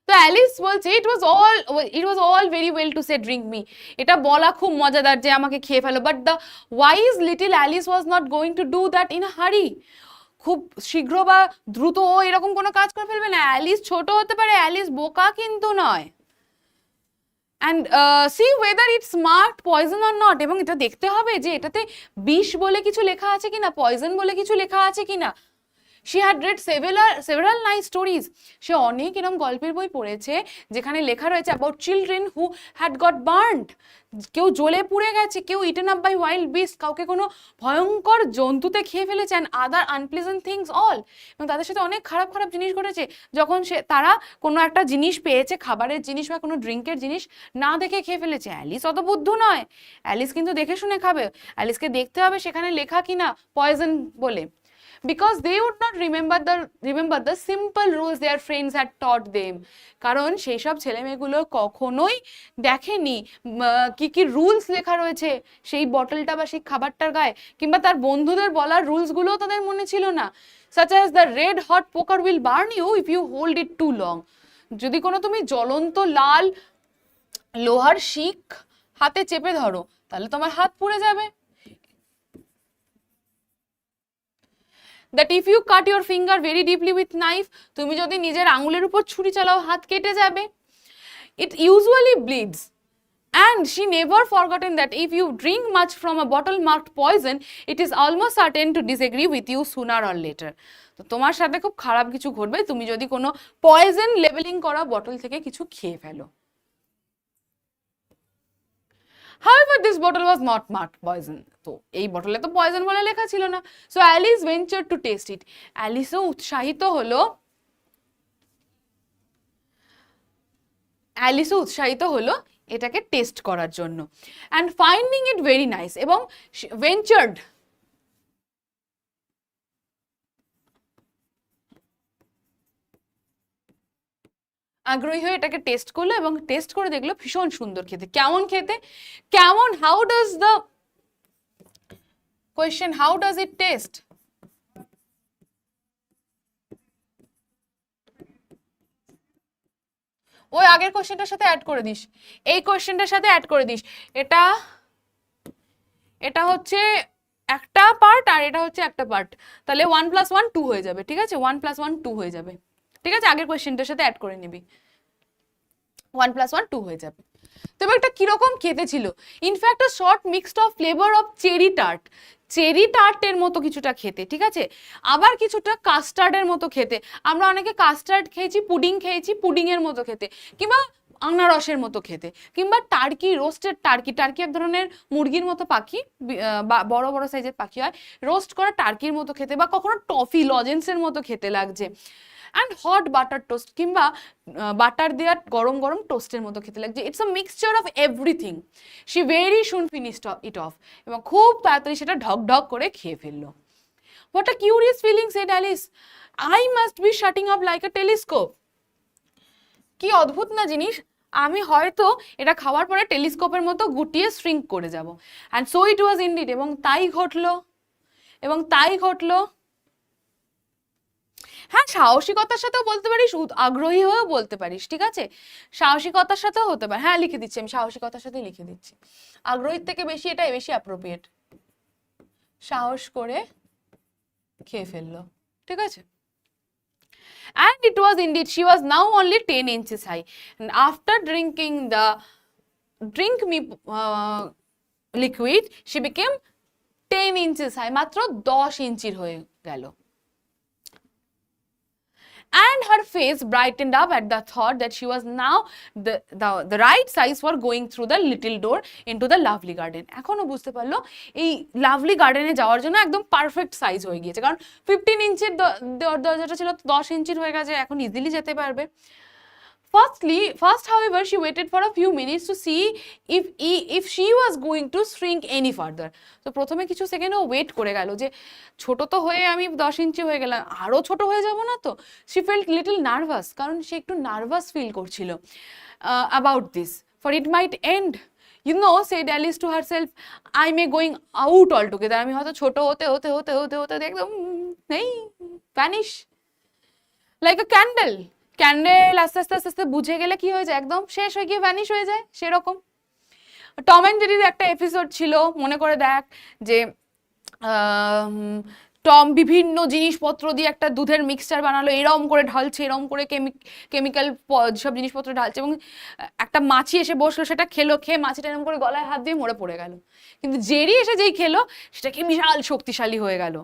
তো তো অ্যালিস বলছে it was all very well to say drink me, এটা বলা খুব মজাদার যে আমাকে খেয়ে ফেলো, but the wise little Alice was not going to do that in hurry. খুব শীঘ্র বা দ্রুত ও এরকম কোনো কাজ করে ফেলবে না। অ্যালিস ছোট হতে পারে, অ্যালিস বোকা কিন্তু নয়। And see whether it's marked poison or not, এবং এটা দেখতে হবে যে এটাতে বিষ বলে কিছু লেখা আছে কিনা, পয়জন বলে কিছু লেখা আছে কিনা। She had read several nice stories. সে অনেক এরকম গল্পের বই পড়েছে যেখানে লেখা রয়েছে about children who had got burnt. কেউ জ্বলে পুড়ে গেছে, কেউ eaten up by wild beasts, কাউকে কোনো ভয়ঙ্কর জন্তুতে খেয়ে ফেলেছে, and other unpleasant things all. এবং তাদের সাথে অনেক খারাপ খারাপ জিনিস ঘটেছে যখন তারা কোনো একটা জিনিস পেয়েছে, খাবারের জিনিস বা কোনো ড্রিঙ্কের জিনিস না দেখে খেয়ে ফেলেছে। অ্যালিস অত বুদ্ধু নয়, অ্যালিস কিন্তু দেখে শুনে খাবে। অ্যালিসকে দেখতে হবে সেখানে লেখা কিনা পয়জন বলে। Because they would not remember the simple rules their friends had taught them. কারণ সেই সব ছেলেমেয়েগুলো কখনোই দেখেনি কি কি রুলস লেখা রয়েছে সেই বটলটা বা সেই খাবারটার গায়ে, কিংবা তার বন্ধুদের বলার রুলসগুলোও তাদের মনে ছিল না। such as the red hot poker will burn you if you hold it too long. যদি কোনো তুমি জ্বলন্ত লাল লোহার শিক হাতে চেপে ধরো তাহলে তোমার হাত পুড়ে যাবে। That if you cut your finger very deeply with knife, তুমি যদি নিজের আঙুলের উপর ছুরি চালাও হাত কেটে যাবে। It usually bleeds. And she never forgotten that if you drink much from a bottle marked poison, it is almost certain to disagree with you sooner or later. তো তোমার সাথে খুব খারাপ কিছু ঘটবে তুমি যদি কোনো পয়জন লেবেলিং করা বটল থেকে কিছু খেয়ে ফেলো। However, this bottle was not marked poison. তো এই বটলে তো পয়জন বলে লেখা ছিল না। So Alice ventured to taste it. অ্যালিসও উৎসাহিত হলো এটাকে টেস্ট করার জন্য। And finding it very nice, এবং ventured আগ্রহী হয়ে এটাকে টেস্ট করলো এবং টেস্ট করে দেখলো ভীষণ সুন্দর খেতে। কেমন খেতে? কেমন, how does the question, how does it test? ওই আগের কোয়েশ্চেনটার সাথে অ্যাড করে দিস, এই কোয়েশ্চেনটার সাথে অ্যাড করে দিস। এটা হচ্ছে একটা পার্ট আর এটা হচ্ছে একটা পার্ট, তাহলে 1 + 1 2 হয়ে যাবে। ঠিক আছে, 1 + 1 2 হয়ে যাবে। ঠিক আছে, আগের কোয়েশ্চেনটার সাথে অ্যাড করে নিবি, 1 + 1 2 হয়ে যাবে। তবে এটা কিরকম খেতে ছিল? In fact sort mixed of flavour of cherry টার্টের মতো কিছুটা খেতে। ঠিক আছে, আবার কিছুটা কাস্টার্ডের মতো খেতে। আমরা অনেকে কাস্টার্ড খেয়েছি, পুডিং এর মতো খেতে, কিংবা আনারসের মতো খেতে, কিংবা রোস্টেড টার্কি এক ধরনের মুরগির মতো পাখি, বড় বড় সাইজের পাখি হয়, রোস্ট করা টার্কির মতো খেতে, বা কখনো টফি লজেন্সের মতো খেতে লাগছে। and hot butter toast, কিংবা বাটার দেওয়া গরম গরম টোস্টের মতো খেতে লাগছে। It's a mixture of everything. She very soon finished it off, এবং খুব তাড়াতাড়ি সেটা ঢক করে খেয়ে ফেললো। What a curious feeling, said Alice. I must be shutting up like a telescope. কি অদ্ভুত না জিনিস, আমি হয়তো এটা খাওয়ার পরে টেলিস্কোপের মতো গুটিয়ে শ্রিঙ্ক করে যাব। and so it was indeed, এবং তাই ঘটলো। হ্যাঁ, সাহসিকতার সাথেও বলতে পারিস, আগ্রহী হয়েও বলতে পারিস। ঠিক আছে, সাহসিকতার সাথেও হতে পারে। হ্যাঁ, লিখে দিচ্ছি, আমি সাহসিকতার সাথে লিখে দিচ্ছি। আগ্রহীর থেকে বেশি এটাই বেশি অ্যাপ্রোপ্রিয়েট। সাহস করে খেয়ে ফেললো। ঠিক আছে, and it was indeed, she was now only 10 inches high, and after drinking the drink me liquid, she became 10 inches high, মাত্র 10 ইঞ্চির হয়ে গেল। And her face brightened up at the thought that she was now the right size for going through the little door into the lovely garden. এখনো বুঝতে পারলো এই lovely গার্ডেনে যাওয়ার জন্য একদম পারফেক্ট সাইজ হয়ে গিয়েছে, কারণ 15 ইঞ্চির দরজাটা ছিল 10 ইঞ্চির হয়ে গেছে, এখন ইজিলি যেতে পারবে। First, however, she waited for a few minutes to see if she was going to shrink any further. তো প্রথমে কিছু সেকেন্ড ও ওয়েট করে গেল যে ছোট তো হয়ে আমি 10 ইঞ্চি হয়ে গেলাম, আরো ছোট হয়ে যাব না তো। She felt little nervous, কারণ সে একটু নার্ভাস ফিল করছিল about this, for it might end. You know, said Alice to herself, I may going out altogether. আমি হয়তো ছোট হতে একদম নেই, vanish like a candle. Candle আস্তে আস্তে আস্তে আস্তে বুঝে গেলে কি হয়ে যায়, একদম শেষ হয়ে গিয়ে ভ্যানিশ হয়ে যায়। সেরকম টম অ্যান্ড জেরির একটা এপিসোড ছিল, মনে করে দেখ, যে টম বিভিন্ন জিনিসপত্র দিয়ে একটা দুধের মিক্সচার বানালো, এরম করে ঢালছে, এরম করে কেমিক্যাল সব জিনিসপত্র ঢালছে, এবং একটা মাছি এসে বসলো, সেটা খেলো, খেয়ে মাছিটা এরম করে গলায় হাত দিয়ে মরে পড়ে গেল। কিন্তু জেরি এসে যেই খেলো সেটাকে বিশাল শক্তিশালী হয়ে গেল।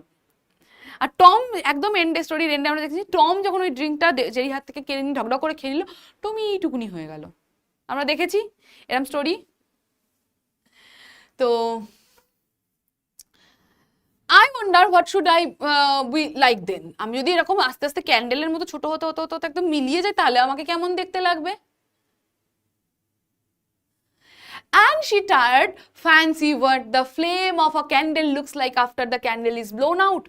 আর টম একদম এন্ডে, স্টোরির এন্ডে আমরা দেখছি টম যখন ওই ড্রিঙ্কটা জেরি হাত থেকে কেড়ে নিয়ে ঢকঢক করে খেয়ে নিল, টমি এইটুকুনি হয়ে গেল। আমরা দেখেছি এরম স্টোরি। তো I wonder what should I be like then, আমি যদি এরকম আস্তে আস্তে ক্যান্ডেলের মতো ছোট হতে হতে হতে একদম মিলিয়ে যায়, তাহলে আমাকে কেমন দেখতে লাগবে? And she tired, fancy what the flame of a candle looks like after the candle is blown out.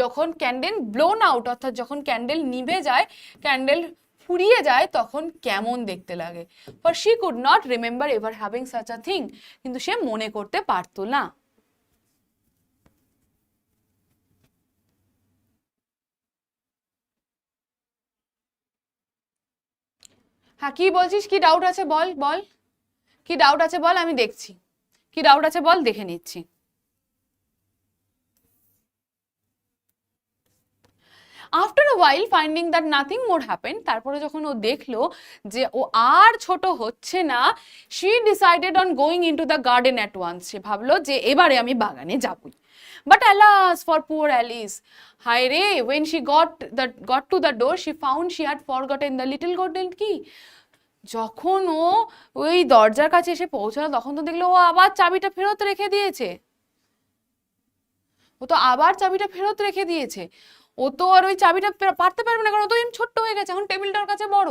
যখন ক্যান্ডেল blown out, অর্থাৎ যখন ক্যান্ডেল নিভে যায়, ক্যান্ডেল ফুরিয়ে যায়, তখন কেমন দেখতে লাগে। For she could not remember ever having such a thing, কিন্তু সে মনে করতে পারতো না। হ্যাঁ, কি বলছিস, কি ডাউট আছে বল বল, কি ডাউট আছে বল, আমি দেখছি, কি ডাউট আছে বল, দেখে নিচ্ছি। After a while finding that nothing more happen, তারপরে যখন ও দেখলো যে ও আর ছোট হচ্ছে না, she decided on going into the garden at once, সে ভাবলো যে এবারে আমি বাগানে যাবই। But alas for poor Alice, হায় রে, when she got to the door she found she had forgotten the little golden key. যখন ও ওই দরজার কাছে এসে পৌঁছালো, তখন তো দেখলো ও আবার চাবিটা ফেরত রেখে দিয়েছে, ও তো আবার চাবিটা ফেরত রেখে দিয়েছে। ও তো আর ওই চাবিটা পারতে পারবে না, কারণ ও তো ছোট্ট হয়ে গেছে, এখন টেবিলটার কাছে বড়।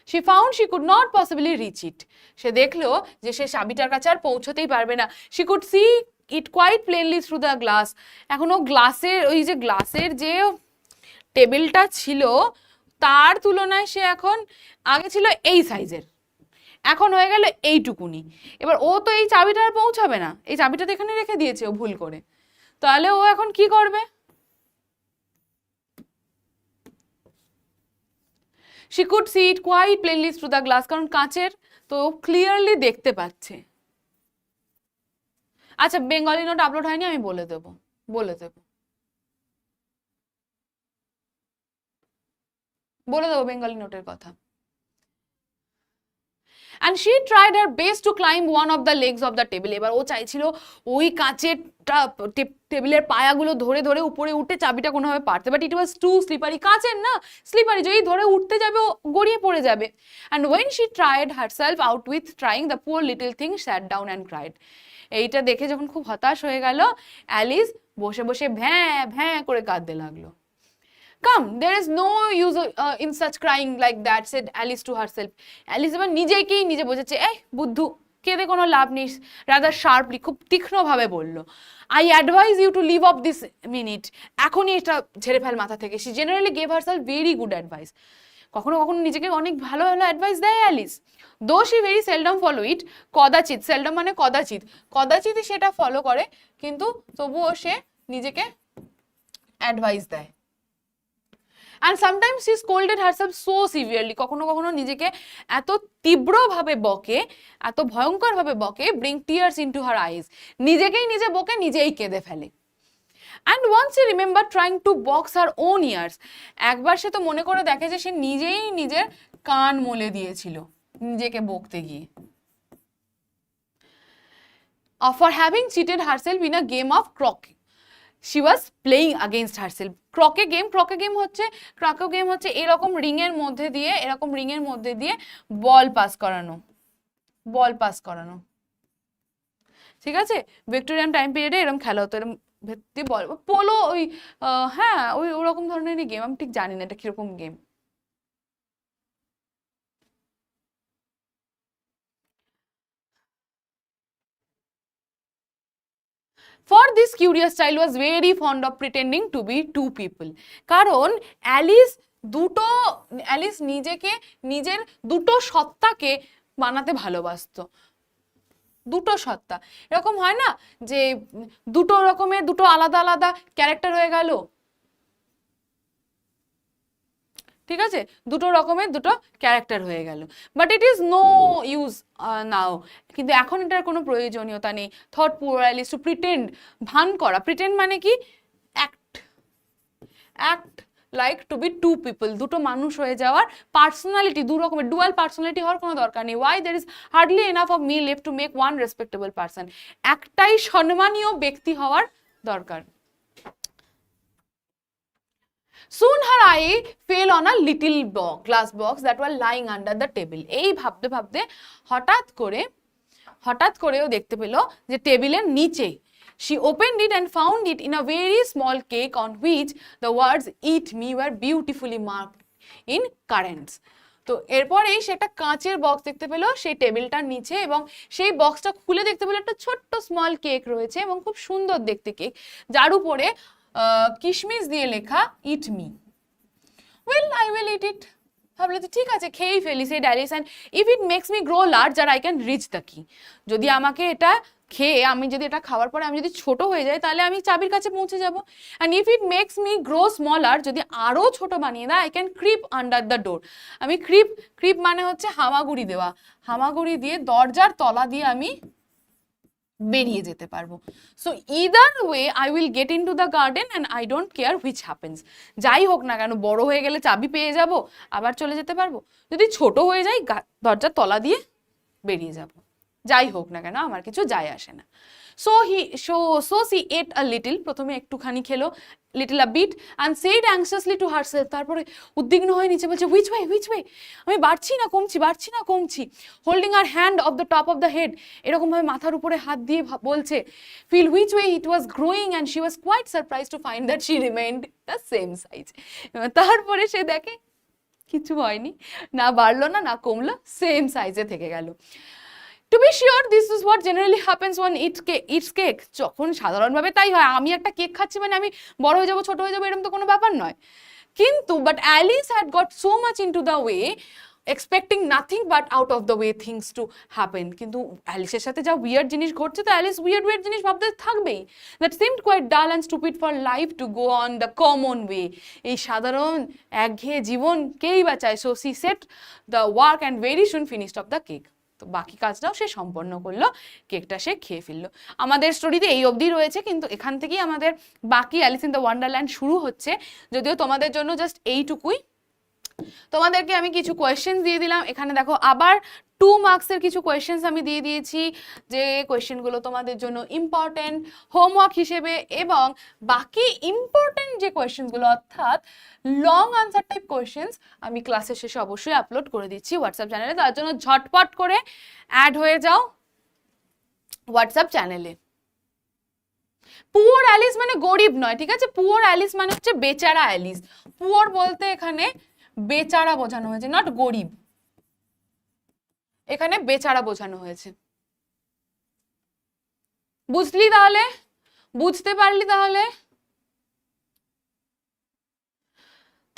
She found she could not possibly reach it, সে দেখলো যে সে চাবিটার কাছে আর পৌঁছতেই পারবে না। She could see it quite plainly through the glass, এখন ও গ্লাসের, ওই যে গ্লাসের যে টেবিলটা ছিল, তার তুলনায় সে এখন, আগে ছিল এই সাইজের, এখন হয়ে গেল এইটুকুনি। এবার ও তো এই চাবিটা আর পৌঁছাবে না, এই চাবিটা তো এখানে রেখে দিয়েছে ও ভুল করে, তাহলে ও এখন কি করবে? She could see it quite plainly through the glass, কারণ কাঁচের তো ক্লিয়ারলি দেখতে পাচ্ছে। আচ্ছা, বেঙ্গলি নোট আপলোড হয়নি, আমি বলে দেবো, বলে দেবো, বলে দেবো বেঙ্গলি নোটের কথা। And she tried her best to climb one of the legs of the table, এবার ও চাইছিল ওই কাঁচের টেবিলের পায়াগুলো ধরে ধরে উপরে উঠে চাবিটা কোনোভাবে পারতে, but it was too slippery, কাঁচের না, স্লিপারি, যদি ধরে উঠতে যাবে ও গড়িয়ে পড়ে যাবে। And when she tried herself out with trying, the poor little thing sat down and cried. এইটা দেখে যখন খুব হতাশ হয়ে গেল, অ্যালিস বসে বসে ভ্যাঁ ভ্যাঁ করে কাঁদতে লাগলো। Come, there is no use in such crying like that, said Alice to herself. Alice এবার নিজেকেই নিজে বোঝাচ্ছে, বুদ্ধু, কেঁদে কোনো লাভ নেই, রাদার শার্পলি, খুব তীক্ষ্ণভাবে বলল। I advise you to leave off this minute, এখনই এটা ঝেড়ে ফেল মাথা থেকে। She generally gave herself very good advice, কখনো কখনো নিজেকে অনেক ভালো ভালো অ্যাডভাইস দেয় Alice. Though she very seldom follow it, কদাচিৎ, সেলডম মানে কদাচিৎ, কদাচিৎই সেটা ফলো করে, কিন্তু তবুও সে নিজেকে অ্যাডভাইস দেয়। And sometimes she scolded herself so severely, কখনো কখনো নিজেকে এত তীব্রভাবে বকে, এত ভয়ঙ্করভাবে বকে, bring tears into her eyes, নিজেকেই নিজে বকে নিজেই কেঁদে ফেলে। And once she remembered trying to box her own ears, একবার সে তো মনে করে দেখে যে সে নিজেই নিজের কান মলে দিয়েছিল নিজেকে বকতে গিয়ে। For having cheated herself in a game of croquet, she was playing against herself. Croquet game হচ্ছে এরকম রিং এর মধ্যে দিয়ে, এরকম রিং এর মধ্যে দিয়ে বল পাস করানো, ঠিক আছে? ভিক্টোরিয়ান টাইম পিরিয়ডে এরকম খেলা হতো, এরকম ভেতরে বল, পোলো, ওই হ্যাঁ ওই ওরকম ধরনেরই গেম, আমি ঠিক জানি না এটা কিরকম game. For this curious child was very fond of pretending to be two people, কারণ অ্যালিস নিজেকে নিজের দুটো সত্তাকে বানাতে ভালোবাসতো। দুটো সত্তা, এরকম হয় না যে দুটো রকমের দুটো আলাদা আলাদা ক্যারেক্টার হয়ে গেল, ঠিক আছে, দুটো রকমের দুটো ক্যারেক্টার হয়ে গেল, but it is no use now, কিন্তু এখন এটার কোনো প্রয়োজনীয়তা নেই। Thought plural is to pretend, ভান করা, প্রিটেন্ড মানে কি, act, act like to be two people, দুটো মানুষ হয়ে যাওয়ার, পার্সোনালিটি দু রকমের, ডুয়াল পার্সোনালিটি হওয়ার কোনো দরকার নেই। Why there is hardly enough of me left to make one respectable person, একটাই সম্মানীয় ব্যক্তি হওয়ার দরকার। Soon her eye fell on a little box, glass box that were lying under the table. এই ভাবতে ভাবতে হঠাৎ করেও দেখতে পেল যে টেবিলের নিচে, she opened it and found it in a very small cake on which the words eat me were beautifully marked in currants. তো এরপরেই সে একটা কাঁচের বক্স দেখতে পেল সেই টেবিলটার নিচে, এবং সেই বক্সটা খুলে দেখতে পেল একটা ছোট্ট স্মল কেক রয়েছে এবং খুব সুন্দর দেখতে কেক, যার উপরে কিশমিশ দিয়ে লেখা eat me. Well I will eat it, ভাবলো যে ঠিক আছে খেয়েই ফেলি সেই ড্যালিস, and if it makes me grow larger I can reach the key, যদি আমাকে এটা খেয়ে, আমি যদি এটা খাওয়ার পরে আমি যদি ছোট হয়ে যাই তাহলে আমি চাবির কাছে পৌঁছে যাব, and if it makes me grow smaller, যদি আরও ছোট বানিয়ে দেয় I can creep under the door, আমি ক্রিপ মানে হচ্ছে হামাগুড়ি দেওয়া, হামাগুড়ি দিয়ে দরজার তলা দিয়ে আমি বেরিয়ে যেতে পারবো। So either way I will get in to the garden and I don't care which happens, যাই হোক না কেন, বড় হয়ে গেলে চাবি পেয়ে যাব, আবার চলে যেতে পারবো, যদি ছোট হয়ে যাই দরজার তলা দিয়ে বেরিয়ে যাব, যাই হোক না কেন আমার কিছু যায় আসে না। So she ate a little, প্রথমে একটুখানি খেলো, little a bit, and said anxiously to herself, তারপরে উদ্বিগ্ন হয়ে নিচে বলছে which way, আমি বাড়ছি না কমছি, holding her hand of the top of the head, এরকম ভাবে মাথার উপরে হাত দিয়ে বলছে, feel which way it was growing, and she was quite surprised to find that she remained the same size. তারপরে সে দেখে কিছু হয়নি, না বাড়লো না কমলো, সেম সাইজে থেকে গেল। To be sure, this is what generally happens when eats cake. যখন সাধারণভাবে তাই হয়, আমি একটা কেক খাচ্ছি মানে আমি বড় হয়ে যাবো ছোট হয়ে যাবো এরকম তো কোনো ব্যাপার নয়, কিন্তু but Alice had got so much into the way, expecting nothing but out of the way things to happen. কিন্তু অ্যালিসের সাথে যা উইয়ার্ড জিনিস ঘটছে, তো অ্যালিস উইয়ার্ড জিনিস ভাবতে থাকবেই। That seemed quite dull and stupid for life to go on the common way. এই সাধারণ একঘেয়ে জীবনকেই বাঁচায়। So she set the work and very soon finished off the cake. তো বাকি কাজটাও সে সম্পন্ন করলো, কেকটা সে খেয়ে ফেললো। আমাদের স্টোরিতে এই অবধি রয়েছে, কিন্তু এখান থেকেই আমাদের বাকি অ্যালিস ইন দ্য ওয়ান্ডারল্যান্ড শুরু হচ্ছে, যদিও তোমাদের জন্য জাস্ট এইটুকুই। তোমাদেরকে আমি কিছু কোয়েশ্চেন দিয়ে দিলাম, এখানে দেখো আবার 2 মার্কসের কিছু কোয়েশ্চেন্স আমি দিয়ে দিয়েছি, যে কোয়েশ্চেনগুলো তোমাদের জন্য ইম্পর্টেন্ট হোমওয়ার্ক হিসেবে, এবং বাকি ইম্পর্টেন্ট যে কোয়েশ্চেন্সগুলো অর্থাৎ লং আনসার টাইপ কোয়েশ্চেন্স আমি ক্লাসের শেষে অবশ্যই আপলোড করে দিচ্ছি হোয়াটসঅ্যাপ চ্যানেলে, তার জন্য ঝটপট করে অ্যাড হয়ে যাও হোয়াটসঅ্যাপ চ্যানেলে। পুয়ার অ্যালিস মানে গরিব নয়, ঠিক আছে, পুয়ার অ্যালিস মানে হচ্ছে বেচারা অ্যালিস, পুয়ার বলতে এখানে বেচারা বোঝানো হয়েছে, নট গরিব, এখানে বেচারা বোঝানো হয়েছে। বুঝলি তাহলে, বুঝতে পারলি তাহলে?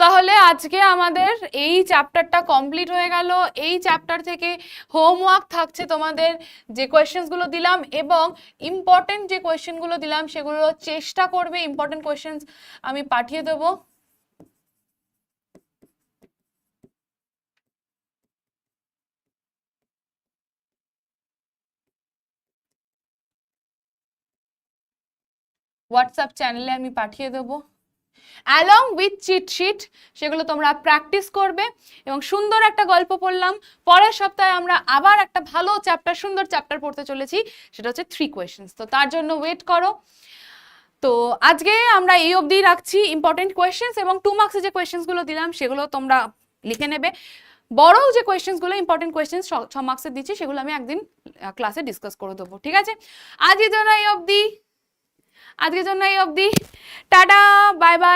তাহলে আজকে আমাদের এই চ্যাপ্টারটা কমপ্লিট হয়ে গেল। এই চ্যাপ্টার থেকে হোমওয়ার্ক থাকছে তোমাদের, যে কোয়েশ্চেন্সগুলো দিলাম এবং ইম্পর্টেন্ট যে কোয়েশ্চেনগুলো দিলাম সেগুলো চেষ্টা করবে, ইম্পর্টেন্ট কোয়েশ্চেন্স আমি পাঠিয়ে দেবো। হোয়াটসঅ্যাপ চ্যানেলে আমি পাঠিয়ে দেবো অ্যালং উইথ চিট শিট, সেগুলো তোমরা প্র্যাকটিস করবে। এবং সুন্দর একটা গল্প পড়লাম, পরের সপ্তাহে আমরা আবার একটা ভালো চ্যাপ্টার, সুন্দর চ্যাপ্টার পড়তে চলেছি, সেটা হচ্ছে 3 কোয়েশ্চেন্স। তো তার জন্য ওয়েট করো। তো আজকে আমরা এই অবধি রাখছি ইম্পর্টেন্ট কোয়েশ্চেন্স, এবং 2 মার্কসে যে কোয়েশ্চেন্সগুলো দিলাম সেগুলো তোমরা লিখে নেবে। বড় যে কোয়েশ্চেন্সগুলো ইম্পর্টেন্ট কোয়েশ্চেন্স 6 মার্কসের দিচ্ছি, সেগুলো আমি একদিন ক্লাসে ডিসকাস করে দেবো, ঠিক আছে? আজকের জন্য এই অবধি, টাটা, বাই বাই।